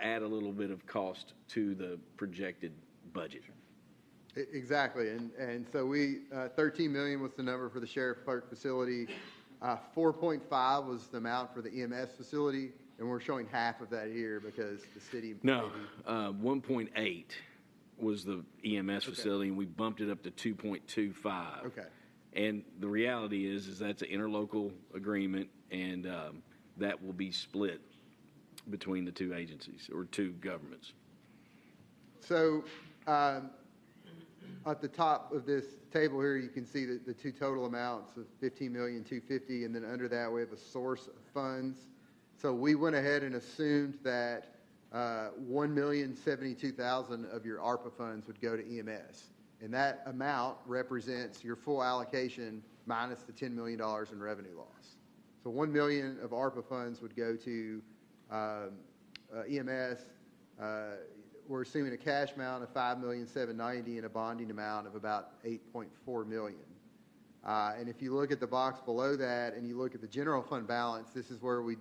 add a little bit of cost to the projected budget. Exactly. And so $13 million was the number for the sheriff clerk facility. 4.5 was the amount for the EMS facility, and we're showing half of that here because the city. No, 1.8 was the EMS facility, and we bumped it up to 2.25. Okay. And the reality is that's an interlocal agreement, and that will be split between the two agencies or two governments. So at the top of this table here, you can see the two total amounts of $15,250,000, and then under that we have a source of funds. So we went ahead and assumed that $1,072,000 of your ARPA funds would go to EMS, and that amount represents your full allocation minus the $10 million in revenue loss. So $1 million of ARPA funds would go to EMS. We're assuming a cash amount of $5,790,000 and a bonding amount of about $8.4 million. And if you look at the box below that and you look at the general fund balance, this is where we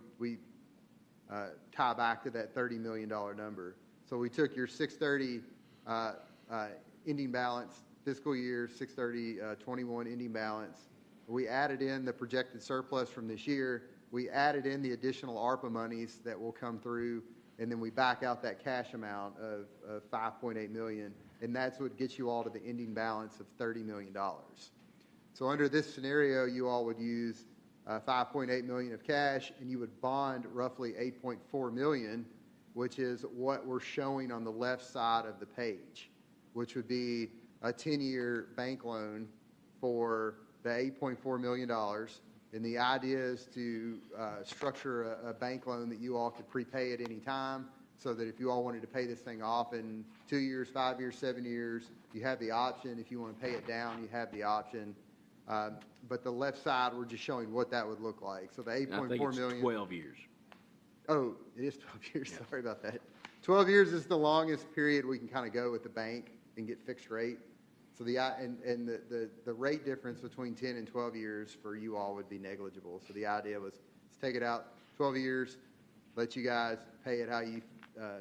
tie back to that $30 million number. So we took your 6/30 ending balance, fiscal year 6/30/21 ending balance. We added in the projected surplus from this year. We added in the additional ARPA monies that will come through, and then we back out that cash amount of $5.8 million, and that's what gets you all to the ending balance of $30 million. So under this scenario, you all would use $5.8 million of cash, and you would bond roughly $8.4 million, which is what we're showing on the left side of the page, which would be a 10-year bank loan for the $8.4 million. And the idea is to structure a bank loan that you all could prepay at any time, so that if you all wanted to pay this thing off in 2 years, 5 years, 7 years, you have the option. If you want to pay it down, you have the option. But the left side, we're just showing what that would look like. So the $8.4 million. 12 years. Oh, it is 12 years. Yeah. Sorry about that. 12 years is the longest period we can kind of go with the bank and get fixed rate. So the rate difference between 10 and 12 years for you all would be negligible. So the idea was to take it out 12 years, let you guys pay it how you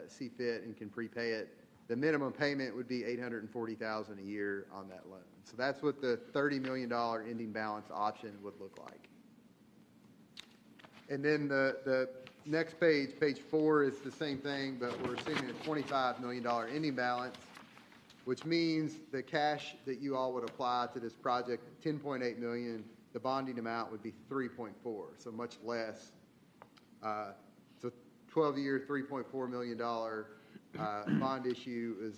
see fit and can prepay it. The minimum payment would be $840,000 a year on that loan. So that's what the $30 million ending balance option would look like. And then the next page, page 4, is the same thing, but we're assuming a $25 million ending balance, which means the cash that you all would apply to this project, $10.8 million, the bonding amount would be $3.4, so much less. So 12-year, $3.4 million bond issue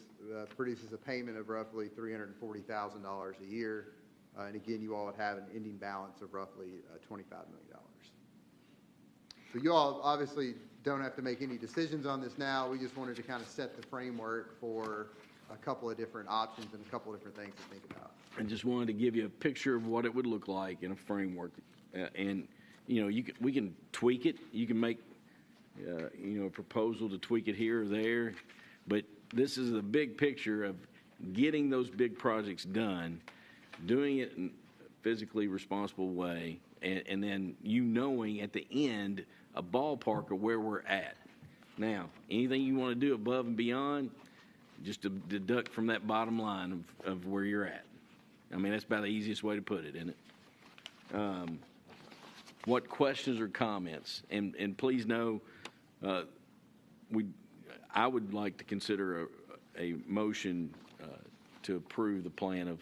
produces a payment of roughly $340,000 a year. And again, you all would have an ending balance of roughly $25 million. So you all obviously don't have to make any decisions on this now. We just wanted to kind of set the framework for a couple of different options and a couple of different things to think about. I just wanted to give you a picture of what it would look like in a framework. And, we can tweak it. You can make, a proposal to tweak it here or there. But this is the big picture of getting those big projects done, doing it in a physically responsible way, and then knowing at the end a ballpark of where we're at. Now, anything you want to do above and beyond, just to deduct from that bottom line of where you're at. I mean, that's about the easiest way to put it, isn't it? What questions or comments? And please know, I would like to consider a motion to approve the plan of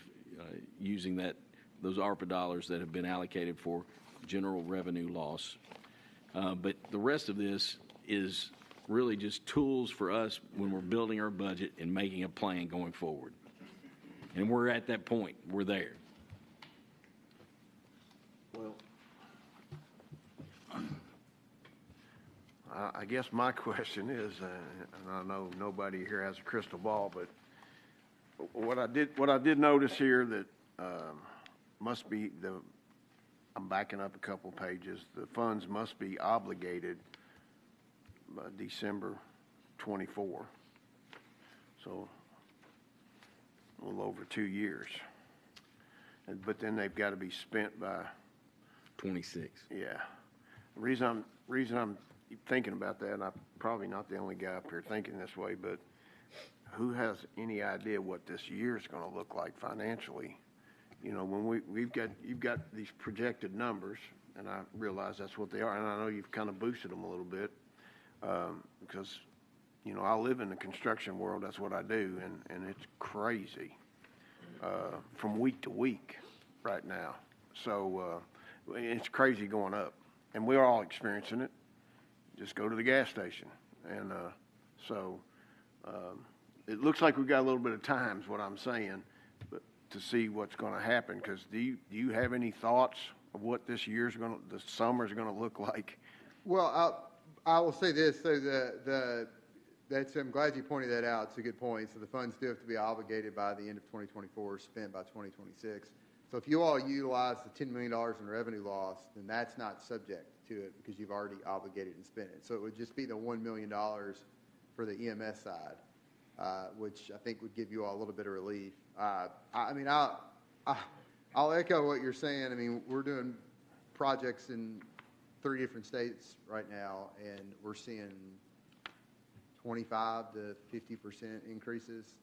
using those ARPA dollars that have been allocated for general revenue loss. But the rest of this is really just tools for us when we're building our budget and making a plan going forward. And we're at that point. We're there. Well, I guess my question is, and I know nobody here has a crystal ball, but what I did notice here that must be I'm backing up a couple pages. The funds must be obligated by December 24. So a little over 2 years. But then they've got to be spent by 26. Yeah. The reason I'm thinking about that, and I'm probably not the only guy up here thinking this way, but who has any idea what this year is going to look like financially? When you've got these projected numbers, and I realize that's what they are, and I know you've kind of boosted them a little bit, because, I live in the construction world, that's what I do, and it's crazy from week to week right now. So it's crazy going up, and we're all experiencing it. Just go to the gas station, and it looks like we've got a little bit of time is what I'm saying, but to see what's going to happen, because do you have any thoughts of what this year's the summer's going to look like? Well, I will say this. So I'm glad you pointed that out. It's a good point. So the funds do have to be obligated by the end of 2024, spent by 2026. So if you all utilize the $10 million in revenue loss, then that's not subject to it because you've already obligated and spent it. So it would just be the $1 million for the EMS side, which I think would give you all a little bit of relief. I'll echo what you're saying. I mean, we're doing projects in 3 different states right now, and we're seeing 25 to 50% increases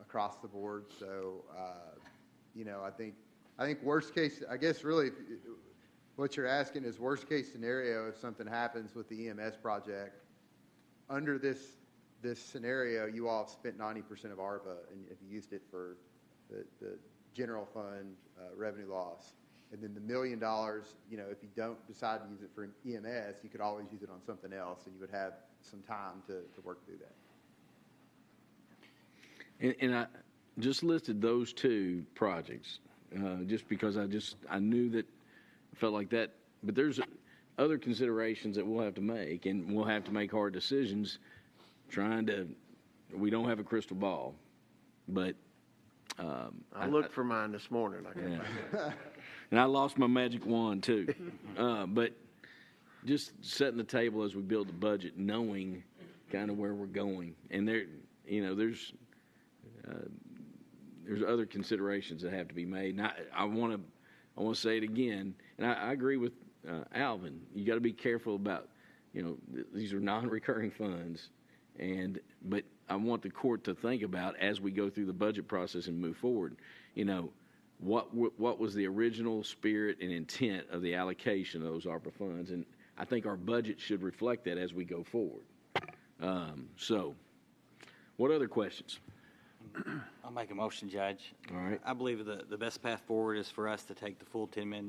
across the board. So, I think worst case, I guess really what you're asking is worst case scenario if something happens with the EMS project. Under this scenario, you all have spent 90% of ARPA, and if you used it for the general fund revenue loss. And then the $1 million, if you don't decide to use it for EMS, you could always use it on something else, and you would have some time to work through that. And I just listed those 2 projects just because I knew that I felt like that. But there's other considerations that we'll have to make, and we'll have to make hard decisions we don't have a crystal ball, but I looked for mine this morning. I can't find it. And I lost my magic wand too. But just setting the table as we build the budget, knowing kind of where we're going, and there's there's other considerations that have to be made. And I want to say it again, and I agree with Alvin. You got to be careful about, these are non-recurring funds, but I want the court to think about as we go through the budget process and move forward. What was the original spirit and intent of the allocation of those ARPA funds, and I think our budget should reflect that as we go forward. So, what other questions? I'll make a motion, Judge. All right. I believe the best path forward is for us to take the full 10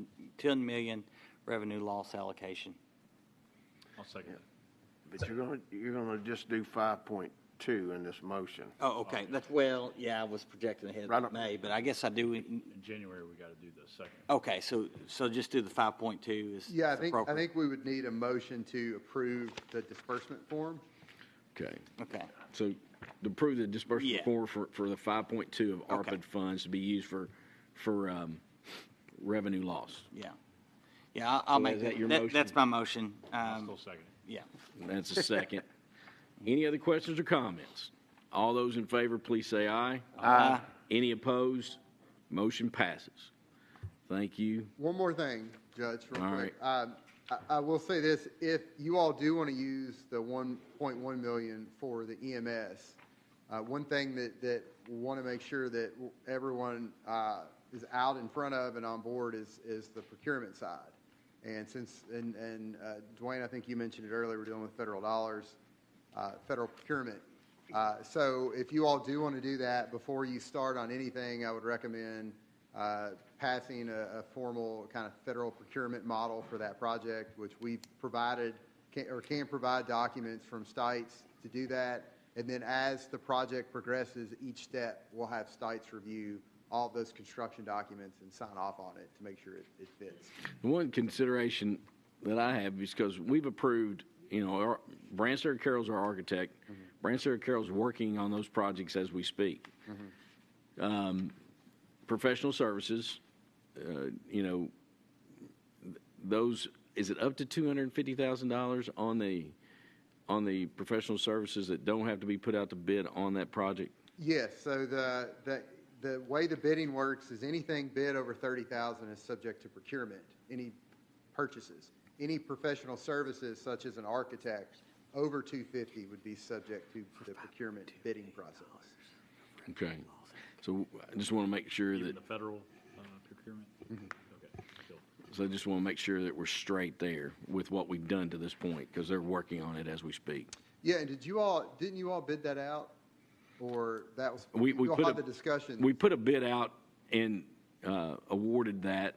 million revenue loss allocation. I'll second it. But you're gonna just do 5.2 in this motion. Oh, okay. I was projecting ahead Right of up. May, but I guess I do. In January, we got to do the second. Okay, so just do the 5.2 is Yeah, I appropriate. think we would need a motion to approve the disbursement form. Okay. Okay. So, to approve the disbursement Yeah. form for the 5.2 of ARPA Okay. funds to be used for revenue loss. Yeah. Yeah, I'll So make is that your that. motion? That's my motion. I'll still second it. Yeah. That's a second. Any other questions or comments? All those in favor, please say aye. Aye. Any opposed? Motion passes. Thank you. One more thing, Judge, real All quick. I will say this, if you all do want to use the 1.1 million for the EMS, one thing that we want to make sure that everyone is out in front of and on board is the procurement side. And Dwayne, I think you mentioned it earlier, we're dealing with federal dollars, federal procurement. So if you all do want to do that before you start on anything, I would recommend passing a formal kind of federal procurement model for that project, which we've provided can provide documents from Stites to do that. And then as the project progresses, each step we'll have Stites review all those construction documents and sign off on it to make sure it fits. One consideration that I have is because we've approved, Branstad Carroll's our architect. Mm-hmm. Branstad Carroll's working on those projects as we speak. Mm-hmm. Professional services, those, is it up to $250,000 on the professional services that don't have to be put out to bid on that project? Yes. So the way the bidding works is anything bid over $30,000 is subject to procurement. Any purchases, any professional services such as an architect over $250,000 would be subject to the procurement bidding process. Okay. So I just want to make sure Even that. the federal procurement? Mm-hmm. Okay. Cool. So I just want to make sure that we're straight there with what we've done to this point because they're working on it as we speak. Yeah. And didn't you all bid that out? Or that was, We you all put had the discussion? We put a bid out and awarded that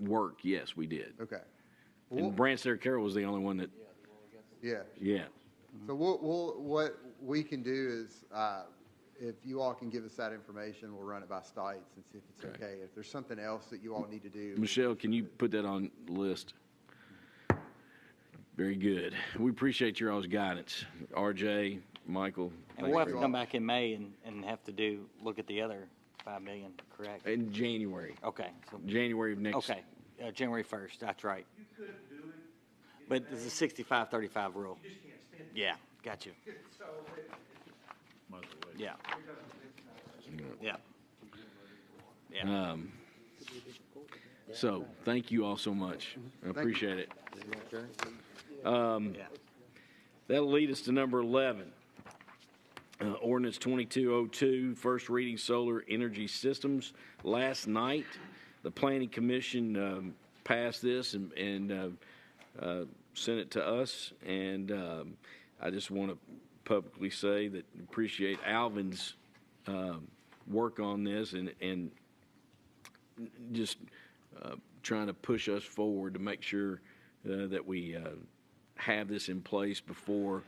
work. Yes, we did. Okay. And Branstad Carroll was the only one that. Yeah. Yeah. So what we can do is, if you all can give us that information, we'll run it by Stites and see if it's okay. If there's something else that you all need to do. Michelle, can you put that on the list? Very good. We appreciate your all's guidance. RJ, Michael. And we'll have to come back in May and have to look at the other 5 million, correct? In January. Okay. So, January of next. okay. January 1st. That's right. You could do it. But there's a 65-35 rule. You just can't spend it. Yeah. Got you. So, Might as well wait. Yeah. Yeah. Yeah. So thank you all so much. I appreciate it. Yeah. That'll lead us to number 11. Ordinance 2202, first reading solar energy systems. Last night, the Planning Commission passed this and sent it to us. And I just want to publicly say that I appreciate Alvin's work on this and just trying to push us forward to make sure that we have this in place before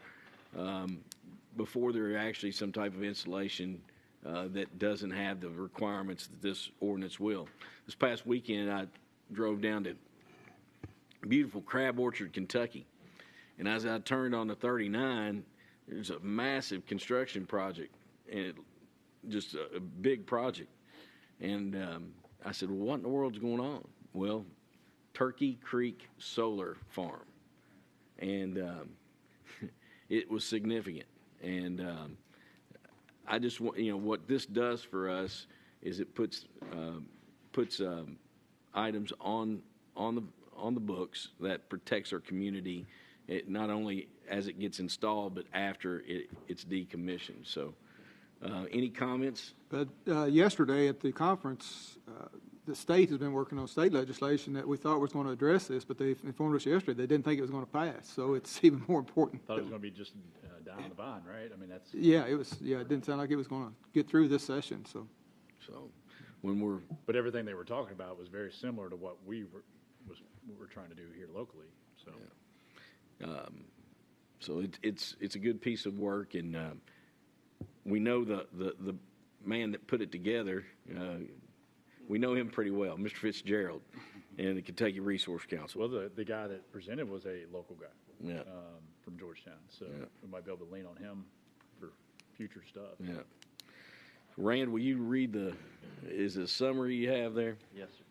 there actually some type of installation that doesn't have the requirements that this ordinance will. This past weekend, I drove down to beautiful Crab Orchard, Kentucky, and as I turned on the 39, there's a massive construction project, and just a big project. And I said, well, what in the world's going on? Well, Turkey Creek Solar Farm. And it was significant. And I just want, what this does for us is it puts items on the books that protects our community, not only as it gets installed, but after it's decommissioned. So, any comments? But yesterday at the conference, the state has been working on state legislation that we thought was going to address this, but they informed us yesterday they didn't think it was going to pass. So it's even more important. Thought it was going to be just down the vine, right? I mean, that's. Yeah, it was. Yeah, it didn't sound like it was going to get through this session. So when we're. But everything they were talking about was very similar to what we're trying to do here locally. So. Yeah. So it's a good piece of work, and we know the man that put it together. We know him pretty well, Mr. Fitzgerald, and the Kentucky Resource Council. Well, the guy that presented was a local guy. Yeah. From Georgetown, so we might be able to lean on him for future stuff. Yeah. Rand, will you read is the summary you have there? Yes, sir.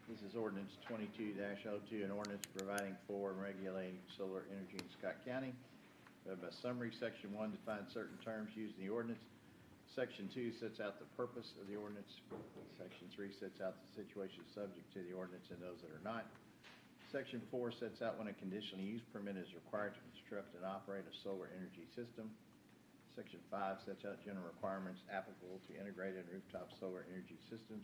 This is ordinance 22-02, an ordinance providing for and regulating solar energy in Scott County. We have a summary. Section 1 defines certain terms used in the ordinance. Section 2 sets out the purpose of the ordinance. Section 3 sets out the situations subject to the ordinance and those that are not. Section 4 sets out when a conditional use permit is required to construct and operate a solar energy system. Section 5 sets out general requirements applicable to integrated rooftop solar energy systems.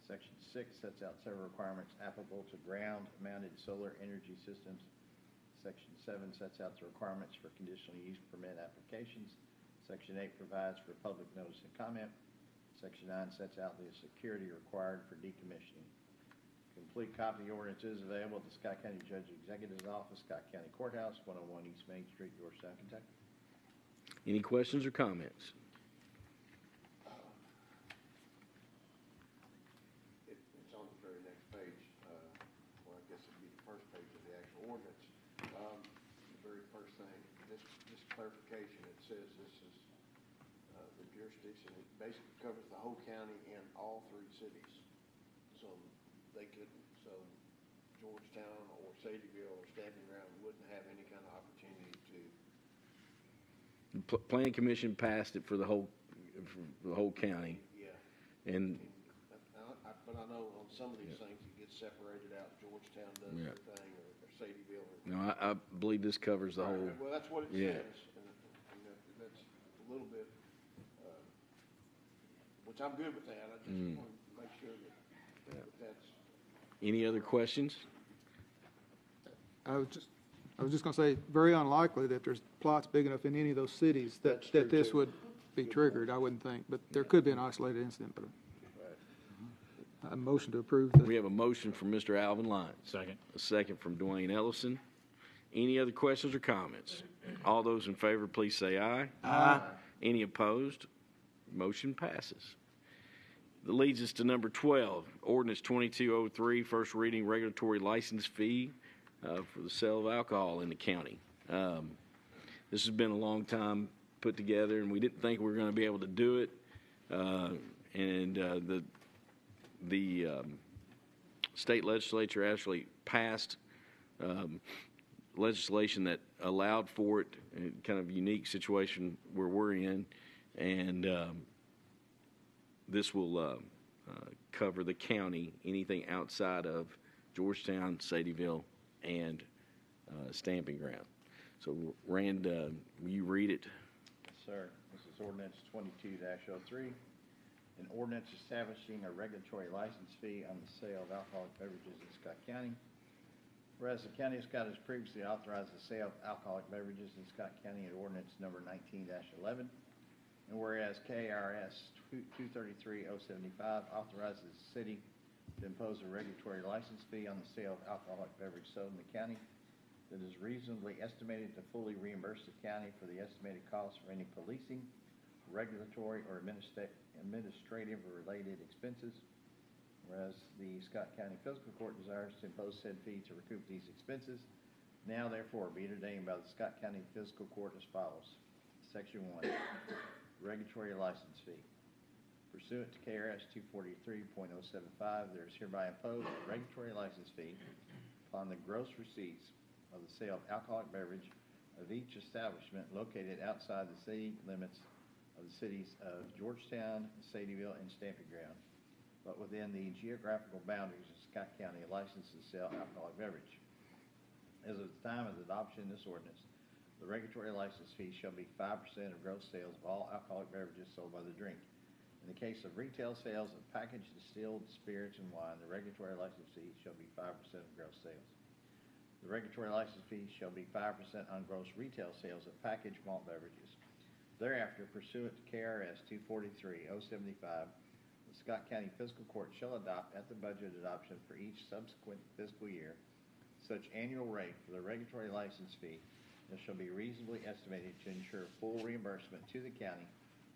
Section 6 sets out several requirements applicable to ground-mounted solar energy systems. Section 7 sets out the requirements for conditional use permit applications. Section 8 provides for public notice and comment. Section 9 sets out the security required for decommissioning. Complete copy of the ordinance is available at the Scott County Judge Executive's Office, Scott County Courthouse, 101 East Main Street, Georgetown, Kentucky. Any questions or comments? It's on the very next page, well, I guess it'd be the first page of the actual ordinance. The very first thing, this clarification, it says this is the jurisdiction, it basically covers the whole county and all 3 cities. So Georgetown or Sadieville or Stamping Ground wouldn't have any kind of opportunity to. Planning Commission passed it for the whole county. Yeah. And But I know on some of these things it gets separated out. Georgetown does their thing, or Sadieville. No, I believe this covers the whole. Well, that's what it says, and that's a little bit, which I'm good with that. I just want to make sure that that's. Any other questions? I was just going to say, very unlikely that there's plots big enough in any of those cities that this would be triggered. I wouldn't think, but there could be an isolated incident. But a motion to approve. We have a motion from Mr. Alvin Lyons. Second. A second from Dwayne Ellison. Any other questions or comments? All those in favor, please say aye. Aye. Any opposed? Motion passes. That leads us to number 12, ordinance 2203, first reading, regulatory license fee for the sale of alcohol in the county. This has been a long time put together, and we didn't think we were going to be able to do it. The state legislature actually passed legislation that allowed for it, kind of unique situation where we're in, and this will cover the county, anything outside of Georgetown, Sadieville, and Stamping Ground. So, Rand, will you read it? Yes, sir. This is ordinance 22-03. An ordinance establishing a regulatory license fee on the sale of alcoholic beverages in Scott County. Whereas the County of Scott has previously authorized the sale of alcoholic beverages in Scott County at ordinance number 19-11. And whereas KRS 233-075 authorizes the city to impose a regulatory license fee on the sale of alcoholic beverage sold in the county that is reasonably estimated to fully reimburse the county for the estimated costs for any policing, regulatory, or administrative or related expenses. Whereas the Scott County Fiscal Court desires to impose said fee to recoup these expenses, now therefore be it ordained by the Scott County Fiscal Court as follows. Section 1, regulatory license fee. Pursuant to KRS 243.075, there is hereby imposed a regulatory license fee upon the gross receipts of the sale of alcoholic beverage of each establishment located outside the city limits of of the cities of Georgetown, Sadieville, and Stamping Ground, but within the geographical boundaries of Scott County, licensed to sell alcoholic beverage. As of the time of the adoption of this ordinance, the regulatory license fee shall be 5% of gross sales of all alcoholic beverages sold by the drink. In the case of retail sales of packaged distilled spirits and wine, the regulatory license fee shall be 5% of gross sales. The regulatory license fee shall be 5% on gross retail sales of packaged malt beverages. Thereafter, pursuant to KRS 243-075, the Scott County Fiscal Court shall adopt at the budget adoption for each subsequent fiscal year such annual rate for the regulatory license fee that shall be reasonably estimated to ensure full reimbursement to the county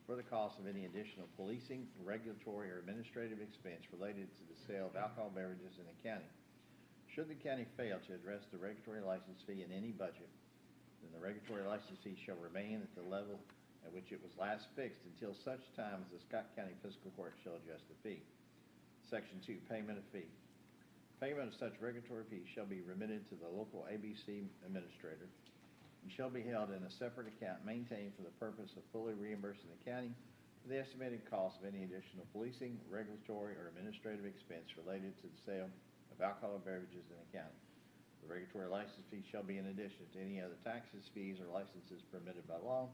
for the cost of any additional policing, regulatory, or administrative expense related to the sale of alcohol beverages in the county. Should the county fail to address the regulatory license fee in any budget, then the regulatory license fee shall remain at the level at which it was last fixed until such time as the Scott County Fiscal Court shall adjust the fee. Section 2, payment of fee. Payment of such regulatory fee shall be remitted to the local ABC administrator and shall be held in a separate account maintained for the purpose of fully reimbursing the county for the estimated cost of any additional policing, regulatory, or administrative expense related to the sale of alcoholic beverages in the county. The regulatory license fee shall be in addition to any other taxes, fees, or licenses permitted by law.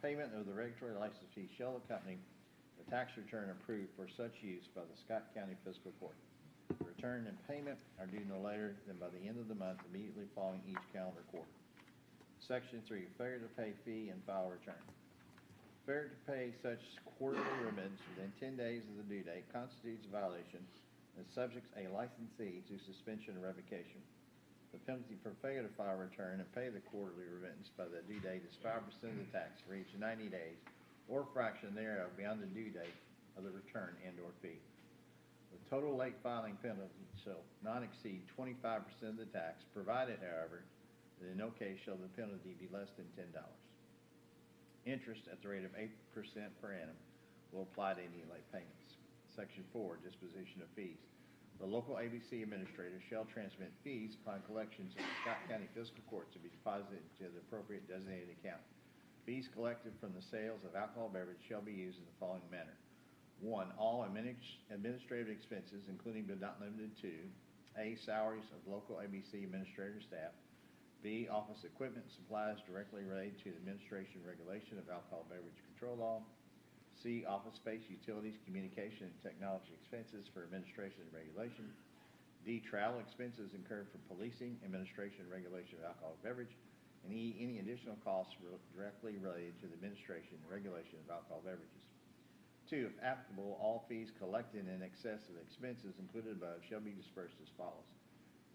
Payment of the regulatory license fee shall accompany the tax return approved for such use by the Scott County Fiscal Court. The return and payment are due no later than by the end of the month immediately following each calendar quarter. Section 3, failure to pay fee and file return. Failure to pay such quarterly remittance within 10 days of the due date constitutes a violation and subjects a licensee to suspension or revocation. The penalty for failure to file return and pay the quarterly remittance by the due date is 5% of the tax for each 90 days or fraction thereof beyond the due date of the return and/or fee. The total late filing penalty shall not exceed 25% of the tax, provided, however, that in no case shall the penalty be less than $10. Interest at the rate of 8% per annum will apply to any late payments. Section 4, disposition of fees. The local ABC administrator shall transmit fees upon collections of the Scott County Fiscal Court to be deposited into the appropriate designated account. Fees collected from the sales of alcohol beverage shall be used in the following manner. 1, all administrative expenses, including but not limited to A, salaries of local ABC administrator staff, B, office equipment and supplies directly related to the administration and regulation of alcohol beverage control law, C, office space, utilities, communication, and technology expenses for administration and regulation, D, travel expenses incurred for policing, administration, and regulation of alcoholic beverage, and E, any additional costs directly related to the administration and regulation of alcohol beverages. 2, if applicable, all fees collected in excess of the expenses included above shall be dispersed as follows.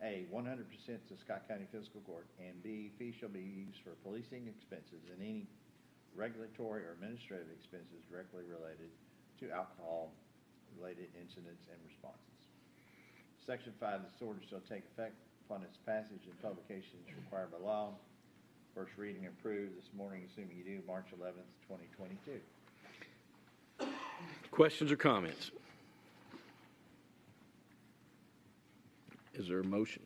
A, 100% to Scott County Fiscal Court, and B, fees shall be used for policing expenses and any regulatory or administrative expenses directly related to alcohol-related incidents and responses. Section 5, this order shall take effect upon its passage and publication as required by law. First reading approved this morning, assuming you do, March 11th, 2022. Questions or comments? Is there a motion?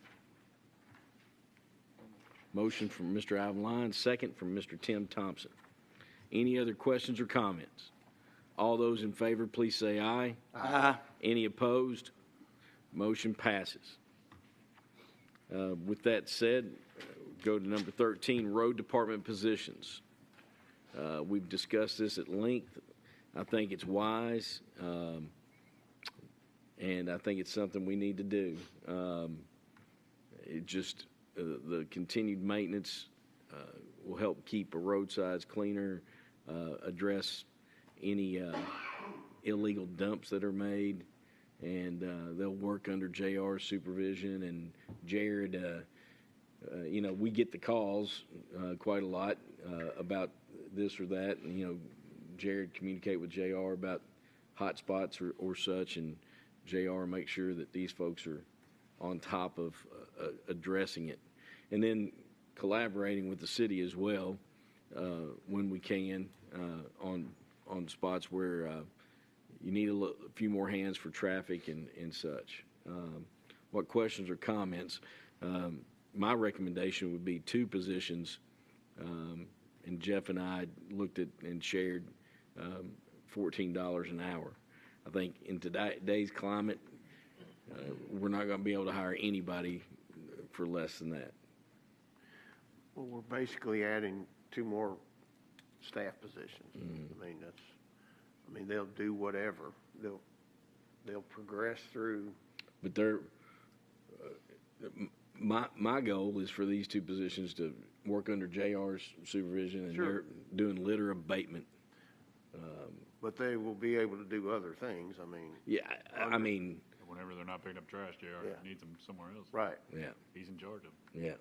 Motion from Mr. Alvin Lyons, second from Mr. Tim Thompson. Any other questions or comments? All those in favor, please say aye. Aye. Any opposed? Motion passes. With that said, go to number 13, road department positions. We've discussed this at length. I think it's wise, and I think it's something we need to do. The continued maintenance will help keep our roadsides cleaner, address any illegal dumps that are made, and they'll work under JR's supervision. And Jared, we get the calls quite a lot about this or that, and Jared communicate with JR about hot spots or such, and JR make sure that these folks are on top of addressing it, and then collaborating with the city as well when we can on spots where you need a few more hands for traffic and such. What questions or comments? My recommendation would be 2 positions, and Jeff and I looked at and shared $14 an hour. I think in today's climate, we're not going to be able to hire anybody for less than that. Well, we're basically adding 2 more staff positions. I mean, they'll do whatever. They'll progress through. But my goal is for these 2 positions to work under JR's supervision, and they're doing litter abatement. But they will be able to do other things. I mean. Yeah, I mean. Whenever they're not picking up trash, JR needs them somewhere else. Right. Yeah. He's in charge of Yeah.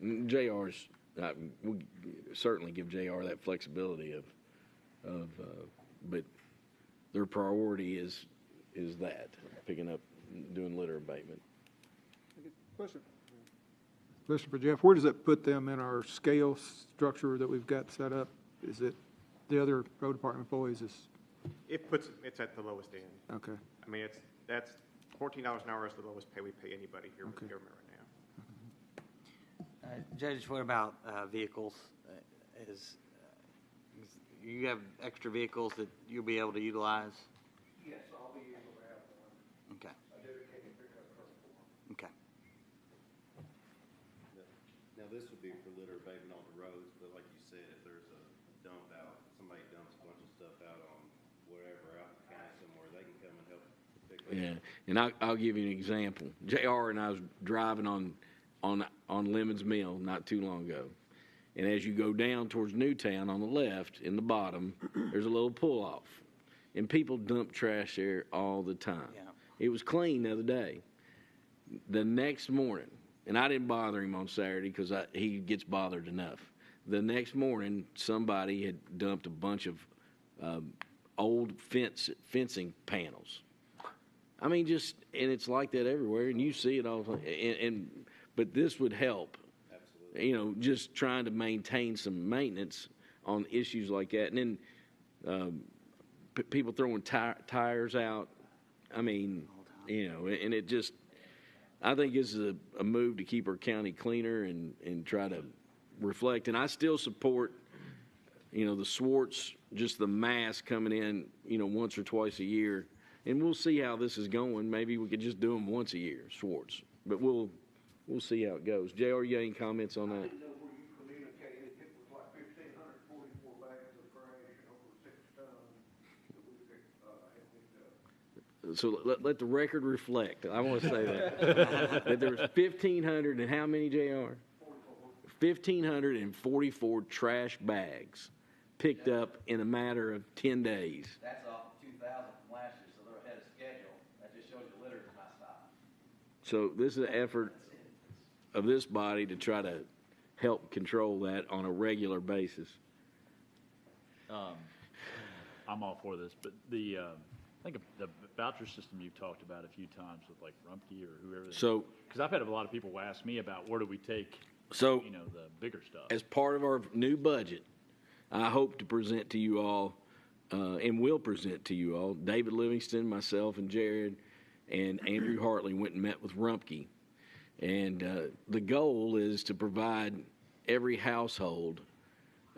them. JR's, we'll certainly give JR that flexibility but their priority is that, picking up, doing litter abatement. Question for Jeff, where does that put them in our scale structure that we've got set up? Is it the other road department employees is? It's at the lowest end. Okay. I mean, that's $14 an hour is the lowest pay we pay anybody here with the government right now. Judge, what about vehicles? You have extra vehicles that you'll be able to utilize? Yes, I'll be able to have one. Okay. A dedicated pickup truck for them. Okay. Now, this would be for litter abatement on the roads, but like you said, if there's a dump out, somebody dumps a bunch of stuff out on wherever, out in the county somewhere, they can come and help pick up. Yeah, and I'll give you an example. JR and I was driving on Lemon's Mill not too long ago. And as you go down towards Newtown on the left, in the bottom, there's a little pull-off. And people dump trash there all the time. Yeah. It was clean the other day. The next morning, and I didn't bother him on Saturday because he gets bothered enough. The next morning, somebody had dumped a bunch of old fencing panels. I mean, and it's like that everywhere, and you see it all the time. But this would help. Absolutely. Just trying to maintain some maintenance on issues like that. And then people throwing tires out. I mean, and it just, I think this is a move to keep our county cleaner and try to reflect. And I still support, the Swartz, just the mass coming in, once or twice a year. And we'll see how this is going. Maybe we could just do them once a year, Swartz. But we'll see how it goes. JR, you got any comments on that? I didn't know where you communicated. It was like 1,544 bags of trash and over 6 tons that we picked, So let the record reflect. I want to say that. That there was 1,500 and how many, JR? 1,544 trash bags picked up in a matter of 10 days. That's off of 2,000 from last year, so they're ahead of schedule. That just shows you litter's not stopping. So this is an effort of this body to try to help control that on a regular basis. I'm all for this, but I think the voucher system you've talked about a few times with like Rumpke or whoever. So, because I've had a lot of people ask me about where do we take, the bigger stuff. As part of our new budget, I hope to present to you all, and will present to you all, David Livingston, myself, and Jared, and Andrew Hartley went and met with Rumpke. And the goal is to provide every household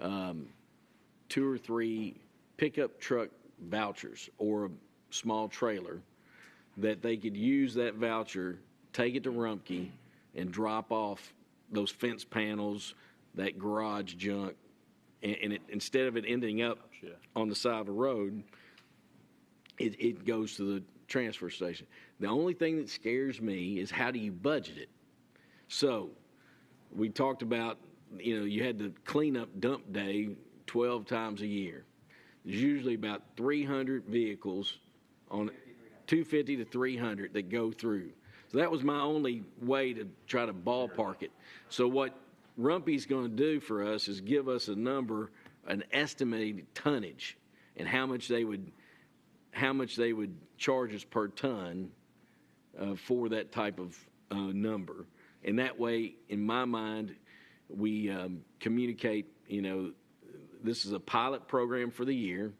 2 or 3 pickup truck vouchers or a small trailer that they could use that voucher, take it to Rumpke, and drop off those fence panels, that garage junk, and instead of it ending up on the side of the road, it goes to the transfer station. The only thing that scares me is how do you budget it? So we talked about, you had the cleanup dump day 12 times a year. There's usually about 300 vehicles, on 250 to 300 that go through. So that was my only way to try to ballpark it. So what Rumpke's going to do for us is give us a number, an estimated tonnage, and how much they would charge us per ton for that type of number. And that way, in my mind, we communicate, this is a pilot program for the year.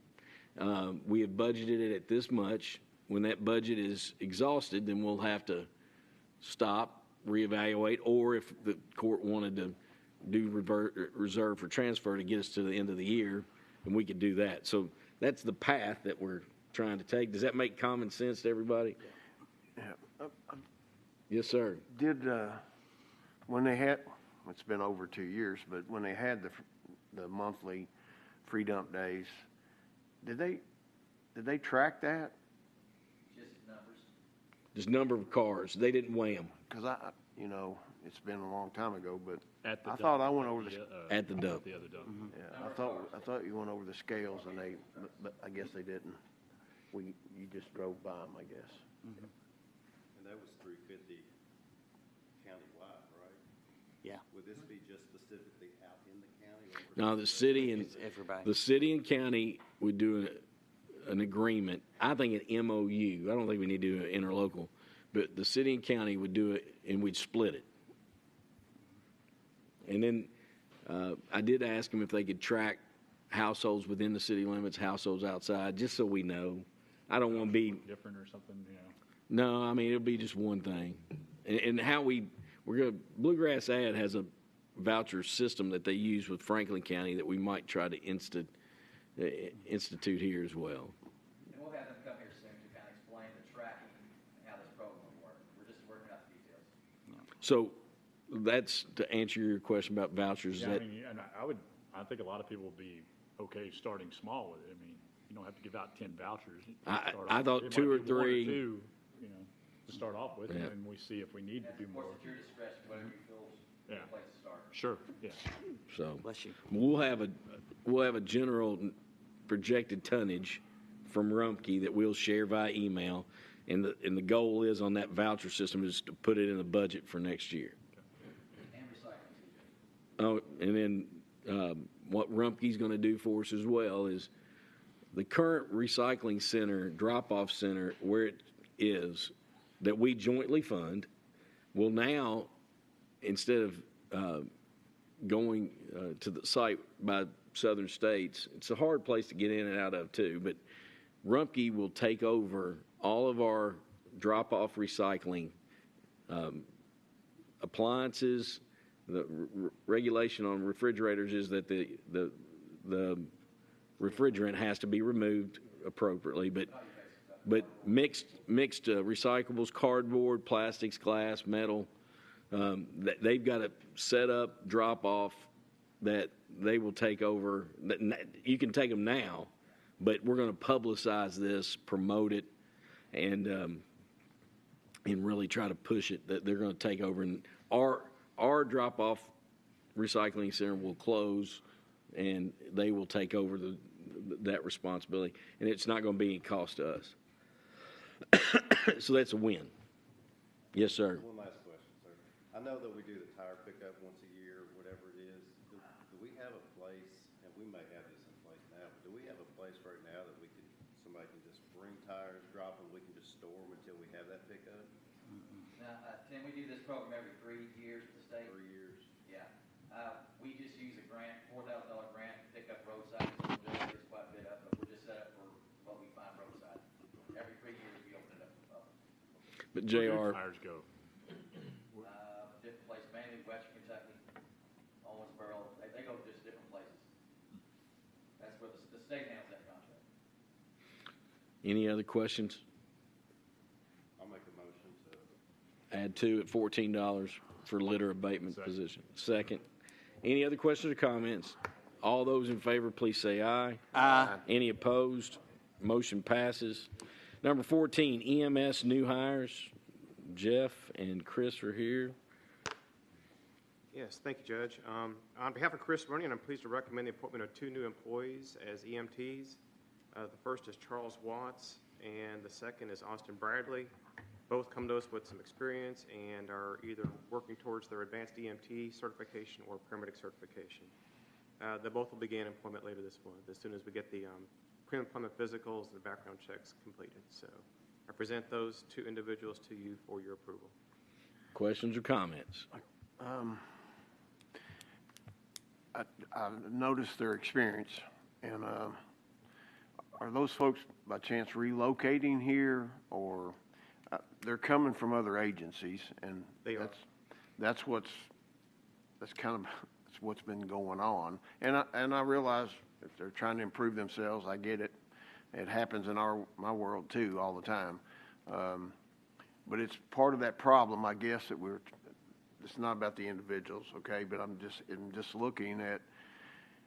We have budgeted it at this much. When that budget is exhausted, then we'll have to stop, reevaluate, or if the court wanted to do reserve for transfer to get us to the end of the year, and we could do that. So that's the path that we're trying to take. Does that make common sense to everybody? Yeah. Yes, sir. Did, when they had, it's been over 2 years, but when they had the monthly free dump days, did they track that? Just numbers. Just number of cars. They didn't weigh them. Because it's been a long time ago, but At the I dump, thought I went over At the dump. The other dump. yeah, I thought you went over the scales and but I guess they didn't. You just drove by them, I guess. And that was 350 countywide, right? Yeah. Would this be just specifically out in the county? No, the city and It's everybody. the city and county would do an agreement. I think an MOU. I don't think we need to do an interlocal, but the city and county would do it, and we'd split it. And then I did ask them if they could track households within the city limits, households outside, just so we know. I don't want to be Different or something, you know. No, I mean, it'll be just one thing. And how we're going to, Bluegrass Ad has a voucher system that they use with Franklin County that we might try to institute here as well. And we'll have them come here soon to kind of explain the tracking and how this program will work. We're just working out the details. So that's to answer your question about vouchers. Yeah, That, I mean, and I think a lot of people would be okay starting small with it. I mean, you don't have to give out 10 vouchers. You I start thought off- it 2 might or be 1 3. 2, you know, to start off with, Yeah. and then we see if we need to And do of more. course, at your discretion, whatever you feel is a Yeah. good place to start. Sure, yeah. so Bless you. we'll have a general projected tonnage from Rumpke that we'll share via email, and the goal is on that voucher system is to put it in the budget for next year. And recycling. Oh, and then what Rumpke's going to do for us as well is the current recycling center, drop-off center, where it is, that we jointly fund, will now, instead of going to the site by Southern States, it's a hard place to get in and out of too, but Rumpke will take over all of our drop-off recycling appliances. The regulation on refrigerators is that the refrigerant has to be removed appropriately, but mixed recyclables, cardboard, plastics, glass, metal, they've got a set up drop off that they will take over. You can take them now, but we're going to publicize this, promote it, and really try to push it that they're going to take over. And our drop off recycling center will close, and they will take over that responsibility, and it's not going to be any cost to us. So that's a win. Yes, sir. One last question, sir. I know that we do the tire pickup once a year, whatever it is. Do we have a place, and we may have this in place now, but do we have a place right now that somebody can just bring tires, drop them, we can just store them until we have that pickup? Now, Tim, we do this program every 3 years with the state. 3 years. Yeah. We just use a grant, $4,000 grant to pick up roadside. So we'll just use quite a bit up, but we're just set up for what we find roadside. Every 3 years, we open it up to the public. But Where do JR, tires go? Different places, mainly Western Kentucky, Owensboro. They go to just different places. That's where the state handles that contract. any other questions? I'll make a motion to. Add 2 at $14 for litter abatement Second. position. Second. Any other questions or comments? All those in favor, please say aye. Aye. Any opposed? Motion passes. Number 14, EMS new hires. Jeff and Chris are here. Yes, thank you, Judge. On behalf of Chris Rooney, I'm pleased to recommend the appointment of 2 new employees as EMTs. The first is Charles Watts, and the second is Austin Bradley. Both come to us with some experience and are either working towards their advanced EMT certification or paramedic certification. They both will begin employment later this month, as soon as we get the pre-employment physicals and the background checks completed. So I present those 2 individuals to you for your approval. Questions or comments? I noticed their experience, and are those folks by chance relocating here, or they're coming from other agencies, and They are. that's what's been going on, and I realize if they're trying to improve themselves, I get it. It happens in my world too, all the time. But it's part of that problem, I guess, that it's not about the individuals, okay? But I'm just looking at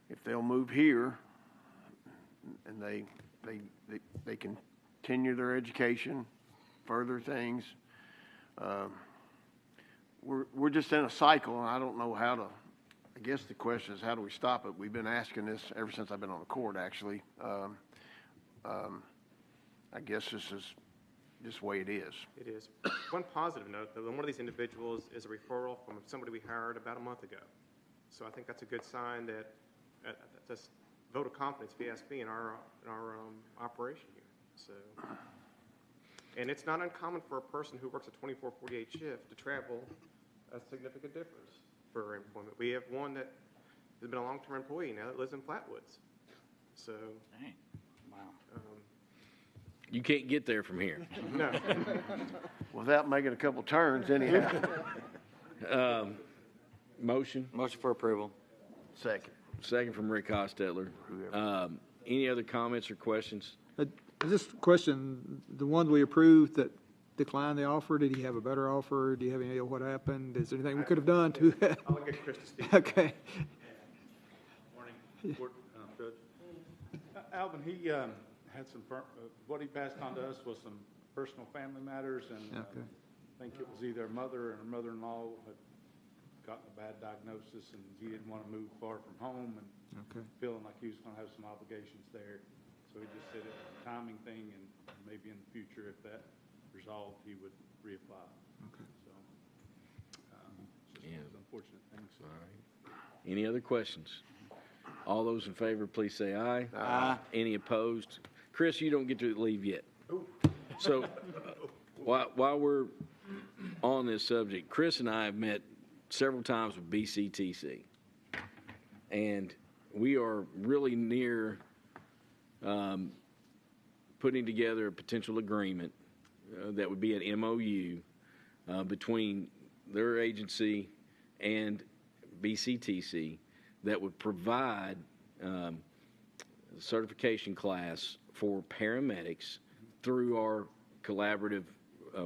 if they'll move here and they continue their education, further things. We're just in a cycle, and I don't know how to. I guess the question is, how do we stop it? We've been asking this ever since I've been on the court, actually. I guess this is just the way it is. It is. One positive note, though, one of these individuals is a referral from somebody we hired about a month ago. So I think that's a good sign that that's vote of confidence, if you ask me, in our operation here. So, and it's not uncommon for a person who works a 24/48 shift to travel a significant difference for employment. We have one that has been a long-term employee now that lives in Flatwoods. So, Dang. Wow. You can't get there from here. No. Without making a couple turns, anyhow. Motion? Motion for approval. Second. Second from Rick Hostetler. Any other comments or questions? Just a question, the one we approved that declined the offer, did he have a better offer? Do you have any idea what happened? Is there anything we could have done to that? I'll get Chris to speak. Okay. Morning, Court, Judge. Alvin, he had some, what he passed on to us was some personal family matters, and Okay. I think it was either a mother and her mother-in-law had gotten a bad diagnosis, and he didn't want to move far from home, and Okay. feeling like he was going to have some obligations there. So he just said it's a timing thing, and maybe in the future, if that resolved, he would reapply. Okay. So, it's just Yeah. one of those unfortunate things. All right. Any other questions? All those in favor, please say aye. Aye. Any opposed? Chris, you don't get to leave yet. So while we're on this subject, Chris and I have met several times with BCTC, and we are really near putting together a potential agreement that would be an MOU between their agency and BCTC that would provide certification class for paramedics through our collaborative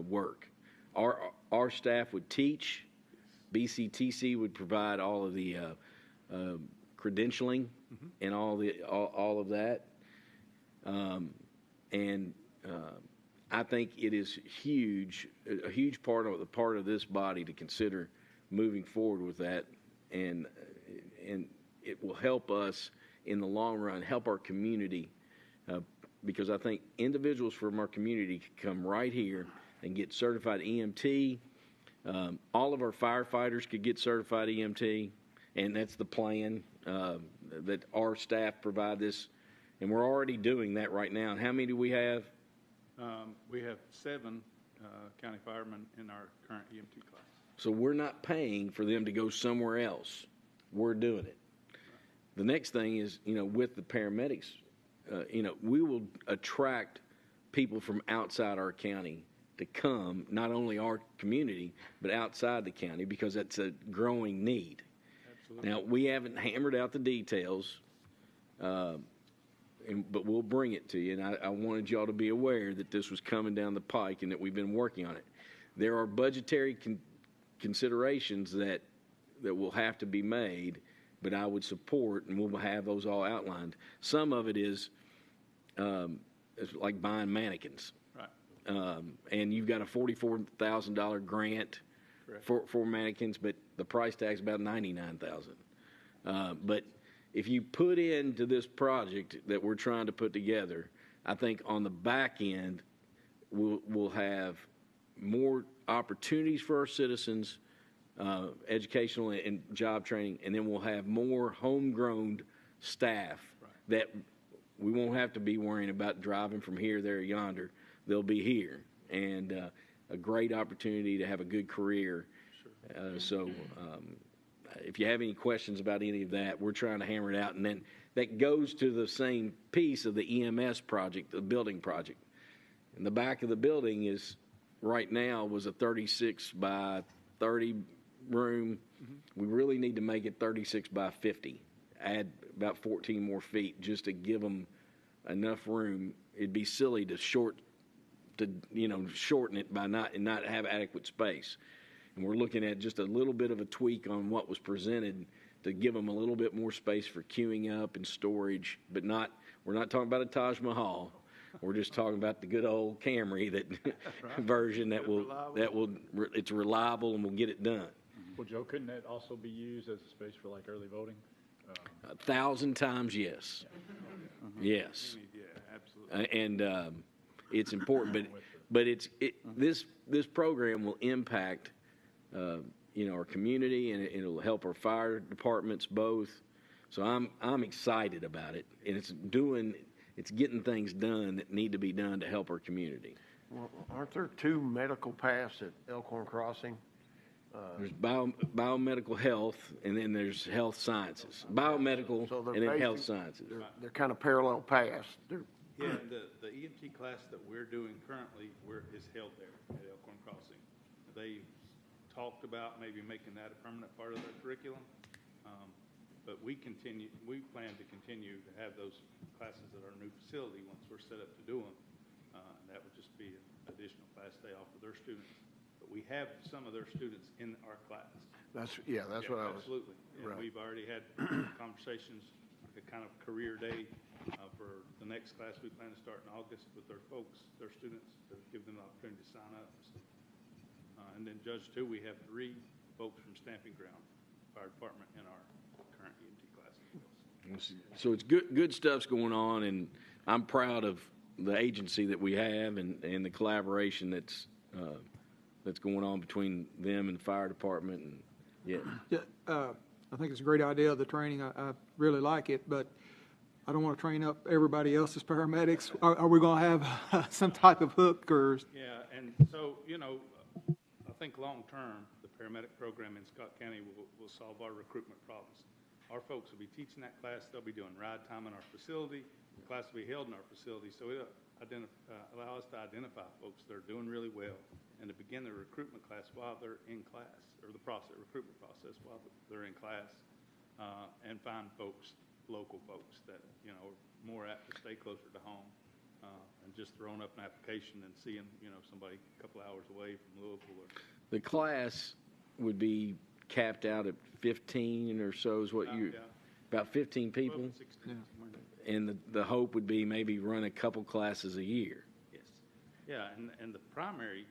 work. Our staff would teach. BCTC would provide all of the credentialing and all of that. I think it is a huge part of this body to consider moving forward with that, and it will help us in the long run, help our community, because I think individuals from our community can come right here and get certified EMT. All of our firefighters could get certified EMT, and that's the plan, that our staff provide this, and we're already doing that right now. And how many do we have? We have 7 county firemen in our current EMT class. So we're not paying for them to go somewhere else. We're doing it. The next thing is, with the paramedics, we will attract people from outside our county to come, not only our community, but outside the county, because that's a growing need. Absolutely. Now, we haven't hammered out the details, but we'll bring it to you. And I wanted y'all to be aware that this was coming down the pike and that we've been working on it. There are budgetary considerations that will have to be made, but I would support, and we'll have those all outlined. Some of it is it's like buying mannequins. Right. And you've got a $44,000 grant for mannequins, but the price tag's about $99,000. But if you put into this project that we're trying to put together, I think on the back end, we'll have more opportunities for our citizens, educational and job training, and then we'll have more homegrown staff that we won't have to be worrying about driving from here, there, yonder. They'll be here, and a great opportunity to have a good career. Sure. If you have any questions about any of that, we're trying to hammer it out. And then that goes to the same piece of the EMS project, the building project. And the back of the building is, right now, was a 36 by 30 room. Mm-hmm. We really need to make it 36 by 50 add about 14 more feet just to give them enough room. It'd be silly to shorten it by not have adequate space. And we're looking at just a little bit of a tweak on what was presented to give them a little bit more space for queuing up and storage, but we're not talking about a Taj Mahal. We're just talking about the good old Camry version it's reliable and will get it done. Well, Joe, couldn't that also be used as a space for like early voting? 1,000 times yes. Yes. Yeah, absolutely. And it's important, but this program will impact our community, and it'll help our fire departments both. So I'm excited about it, and it's getting things done that need to be done to help our community. Well, aren't there 2 medical paths at Elkhorn Crossing? There's biomedical health, and then there's health sciences. Biomedical, and then health sciences. They're kind of parallel paths. Yeah, and the EMT class that we're doing currently is held there at Elkhorn Crossing. They talked about maybe making that a permanent part of their curriculum, but we plan to continue to have those classes at our new facility once we're set up to do them. And that would just be an additional class they offer their students. But we have some of their students in our class. That's what I was. Absolutely. And right. we've already had conversations, a kind of career day for the next class we plan to start in August with their students, to give them the opportunity to sign up. And then Judge, too, we have 3 folks from Stamping Ground Fire Department in our current EMT class. So it's good stuff's going on, and I'm proud of the agency that we have and the collaboration that's going on between them and the fire department. And I think it's a great idea, the training. I really like it, but I don't want to train up everybody else's paramedics. Are we going to have some type of hook or? Yeah, and so, I think long-term, the paramedic program in Scott County will solve our recruitment problems. Our folks will be teaching that class. They'll be doing ride time in our facility. The class will be held in our facility. So it'll allow us to identify folks that are doing really well and to begin the recruitment class while they're in class, or the recruitment process while they're in class, and find local folks that, are more apt to stay closer to home. And just throwing up an application and seeing, somebody a couple hours away from Louisville. The class would be capped out at 15 or so is what about 15 people? 12 and 16. Yeah. And the hope would be maybe run a couple classes a year. Yes. Yeah, and the primary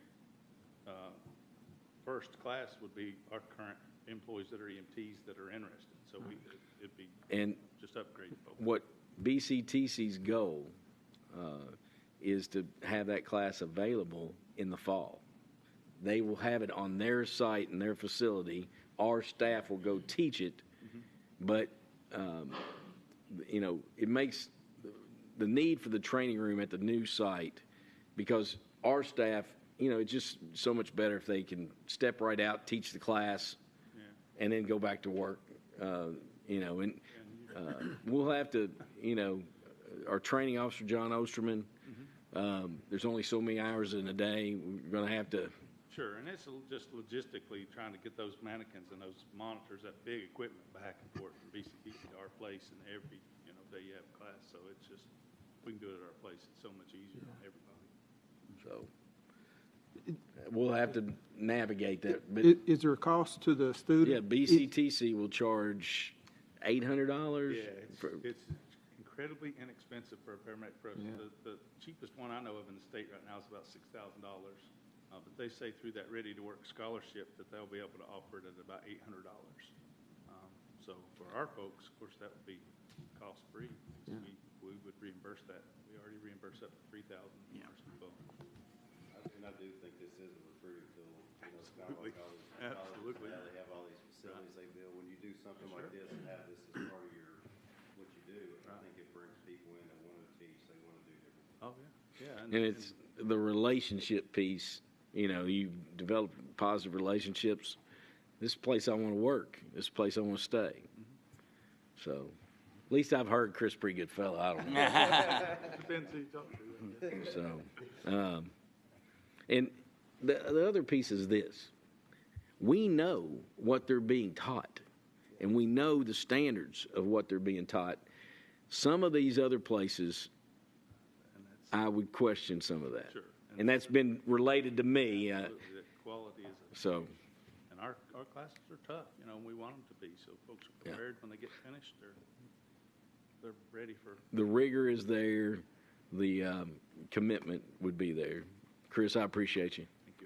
first class would be our current employees that are EMTs that are interested. So it'd be just upgrade folks. What BCTC's goal is to have that class available in the fall. They will have it on their site and their facility. Our staff will go teach it, but it makes the need for the training room at the new site, because our staff, it's just so much better if they can step right out, teach the class, and then go back to work. We'll have to, our training officer, John Osterman, there's only so many hours in a day. We're going to have to. Sure, and it's just logistically trying to get those mannequins and those monitors, that big equipment, back and forth from BCTC to our place, and every day you have class. So it's just, we can do it at our place. It's so much easier on everybody. So we'll have to navigate that. But Is there a cost to the student? Yeah, BCTC will charge $800. Yeah, it's incredibly inexpensive for a paramedic program. Yeah. The cheapest one I know of in the state right now is about $6,000. But they say through that Ready to Work scholarship that they'll be able to offer it at about $800. So for our folks, of course, that would be cost-free. Yeah. We would reimburse that. We already reimburse up to $3,000. Yeah. And I do think this is a recruiting tool. Absolutely. Absolutely. They have all these facilities they build. When you do something like this and have this as part of what you do, I think it brings people in that want to teach. They want to do different things. Oh, yeah. And it's the relationship piece. You develop positive relationships. This place I want to work. This place I want to stay. So, at least I've heard Chris pretty good fellow. I don't know. Depends who you talk to. So, and the other piece is this: we know what they're being taught. and we know the standards of what they're being taught. Some of these other places, I would question some of that. Sure. And that's been related to me. Absolutely, that quality is a So, and our classes are tough, you know, and we want them to be, so folks are prepared when they get finished, they're ready for. the rigor is there, the commitment would be there. Chris, I appreciate you. Thank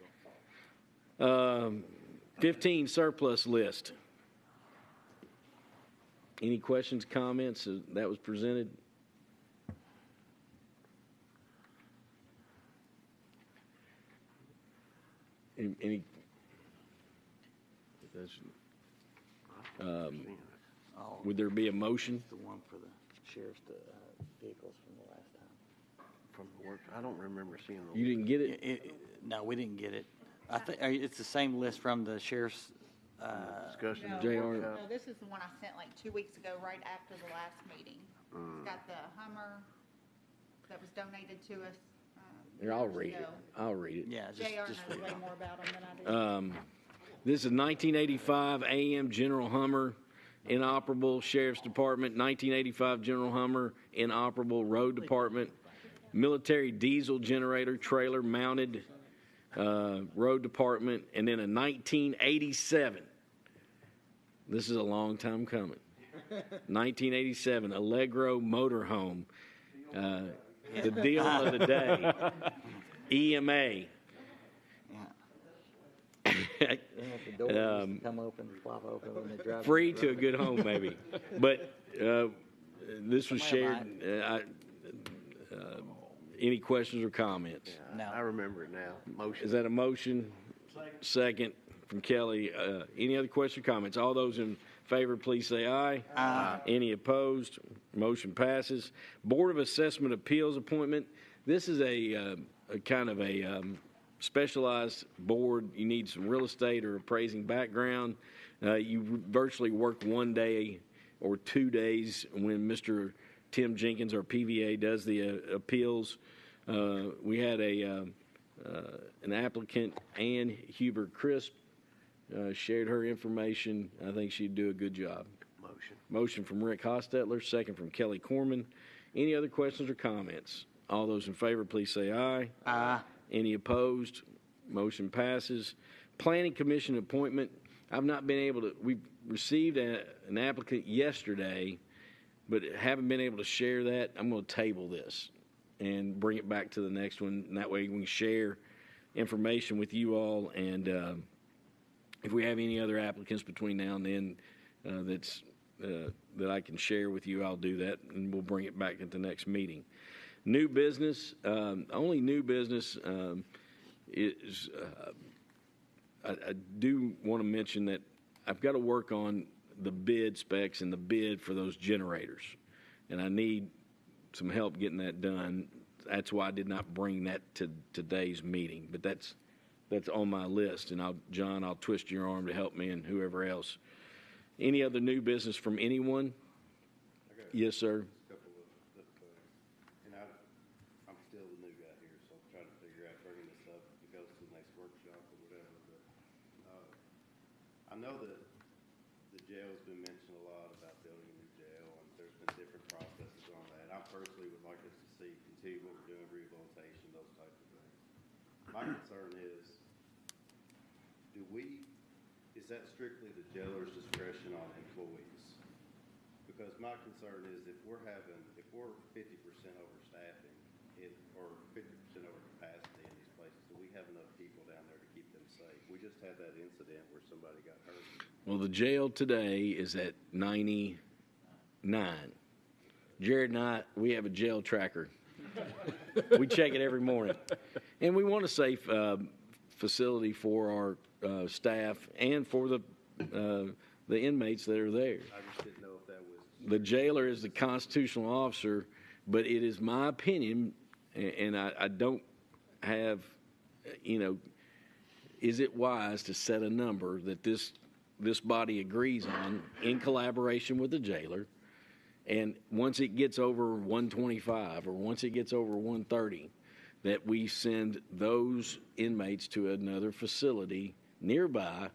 you all. 15, surplus list. Any questions, comments that was presented? Any would there be a motion? The one for the sheriff's vehicles from the last time. From the work, I don't remember seeing the. You didn't get it? No, we didn't get it. I think it's the same list from the sheriff's. Discussion. No, JR. no, this is the one I sent like 2 weeks ago, right after the last meeting. It's got the Hummer that was donated to us. Here, I'll years read it. ago. I'll read it. Yeah, JR just knows read way it. more about them than I do. This is 1985 AM General Hummer, inoperable. Sheriff's Department, 1985 General Hummer, inoperable. Road Department, military diesel generator, trailer mounted. Road Department, and then a 1987. This is a long time coming. 1987 Allegro motorhome. The deal of the day. EMA. The doors come open, flop open when they drive. Free to a good home, maybe. But this was shared. Any questions or comments? No. I remember it now. Motion. Is that a motion? Second from Kelly. Any other questions or comments? All those in favor, please say aye. Aye. Any opposed? Motion passes. Board of Assessment Appeals appointment. This is a kind of a specialized board. You need some real estate or appraising background. You virtually work 1 day or 2 days when Mr. Tim Jenkins, our PVA, does the appeals. We had an applicant, Ann Huber Crisp, shared her information. I think she'd do a good job. Motion. Motion from Rick Hostetler, second from Kelly Corman. Any other questions or comments? All those in favor, please say aye. Aye. Any opposed? Motion passes. Planning Commission appointment. I've not been able to, we received an applicant yesterday, but haven't been able to share that. I'm going to table this and bring it back to the next one. And that way we can share information with you all. And if we have any other applicants between now and then that I can share with you, I'll do that, and we'll bring it back at the next meeting. New business. Only new business is I do want to mention that I've got to work on the bid specs and the bid for those generators, and I need some help getting that done. That's why I did not bring that to today's meeting, but that's on my list. And John, I'll twist your arm to help me and whoever else. Any other new business from anyone? Yes, sir. And I'm still the new guy here, so I'm trying to figure out bringing this up if it goes to the next workshop or whatever. But I know that the jail's been mentioned a lot about building a new jail, and there's been different processes on that. I personally would like us to see continue what we're doing, rehabilitation, those types of things. My concern is that strictly the jailer's discretion on employees? Because my concern is if we're 50% overstaffing or 50% over capacity in these places, do we have enough people down there to keep them safe? We just had that incident where somebody got hurt. Well, the jail today is at 99. Jared and I, we have a jail tracker. We check it every morning. And we want a safe facility for our staff and for the inmates that are there. I just didn't know if that was... The jailer is the constitutional officer, but it is my opinion, and I don't have, is it wise to set a number that this body agrees on in collaboration with the jailer, and once it gets over 125 or once it gets over 130, that we send those inmates to another facility nearby.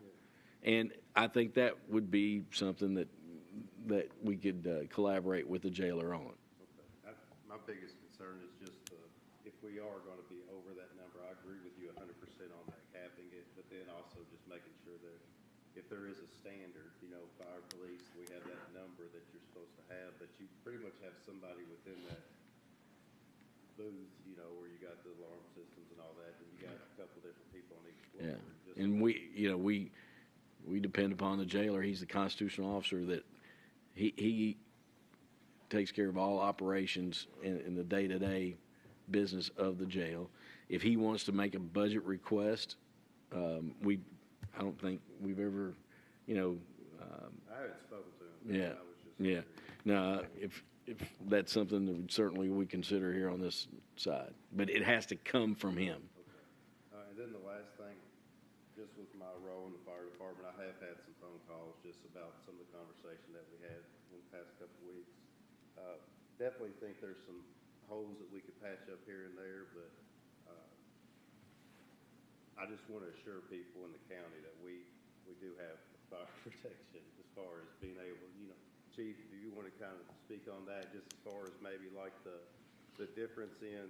And I think that would be something that we could collaborate with the jailer on. My biggest concern is just if we are going to be over that number, I agree with you 100% on that, capping it, but then also just making sure that if there is a standard, fire, police, we have that number that you're supposed to have, but you pretty much have somebody within that booth, where you got the alarm systems and all that, and you got a couple different people on each floor. Yeah, and we depend upon the jailer. He's the constitutional officer that he takes care of all operations in the day-to-day business of the jail. If he wants to make a budget request, I don't think we've ever, I haven't spoken to him. Yeah, yeah. No, if that's something that certainly we consider here on this side, but it has to come from him. And then the last thing, just with my role in the fire department, I have had some phone calls just about some of the conversation that we had in the past couple of weeks. Definitely think there's some holes that we could patch up here and there, but I just want to assure people in the county that we do have fire protection as far as being able, Chief, do you want to kind of speak on that, just as far as maybe like the difference in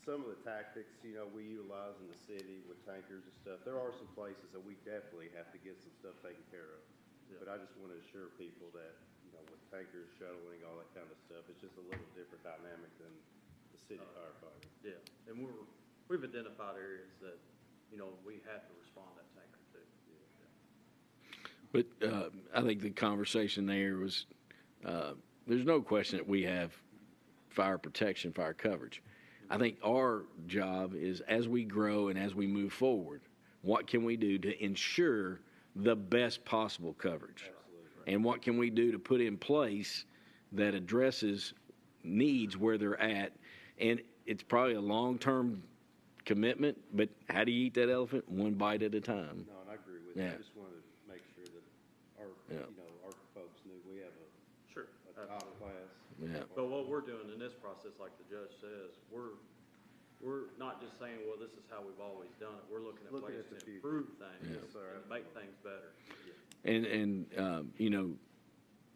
some of the tactics, we utilize in the city with tankers and stuff? There are some places that we definitely have to get some stuff taken care of. Yeah. But I just want to assure people that, with tankers, shuttling, all that kind of stuff, it's just a little different dynamic than the city firefighter. Yeah, and we've identified areas that, we have to respond to tanker too. But I think the conversation there was, there's no question that we have fire protection, fire coverage. I think our job is, as we grow and as we move forward, what can we do to ensure the best possible coverage? Absolutely. And what can we do to put in place that addresses needs where they're at? And it's probably a long-term commitment, but how do you eat that elephant? One bite at a time. No, and I agree with you. I just wanted to make sure that our folks knew we have a top class. Yeah. But what we're doing in this process, like the judge says, we're not just saying, well, this is how we've always done it. We're looking at ways to improve things and make things better. And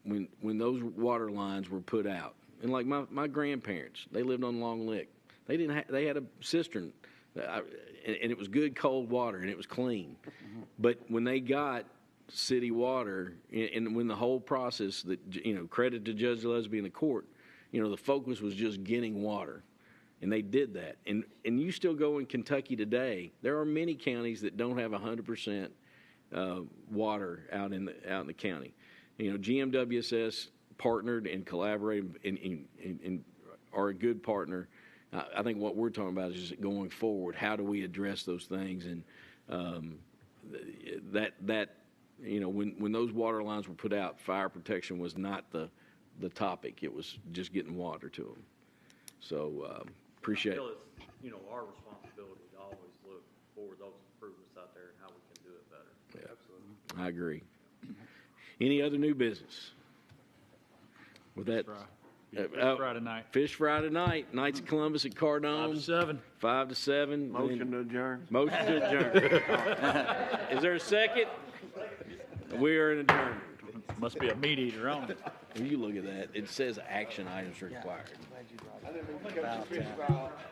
when those water lines were put out, and like my grandparents, they lived on Long Lick. They had a cistern, and it was good cold water, and it was clean. Mm-hmm. But when they got city water, and when the whole process, that credit to Judge Lesby and the court, the focus was just getting water, and they did that. And you still go in Kentucky today, there are many counties that don't have 100% water out in the county. GMWSS partnered and collaborated and are a good partner. I think what we're talking about is just going forward, how do we address those things? And when those water lines were put out, fire protection was not the topic. It was just getting water to them. So appreciate it. I feel it's, our responsibility to always look for those improvements out there and how we can do it better. Yeah, absolutely. I agree. Any other new business? With that, Fish Friday night. Fish Friday night. Knights of Columbus at Cardone. 5 to 7. 5 to 7. Motion to adjourn. Motion to adjourn. Is there a second? We are adjourned. Must be a meat eater on it. You look at that. It says action items required. I didn't mean to cut your fish fry off.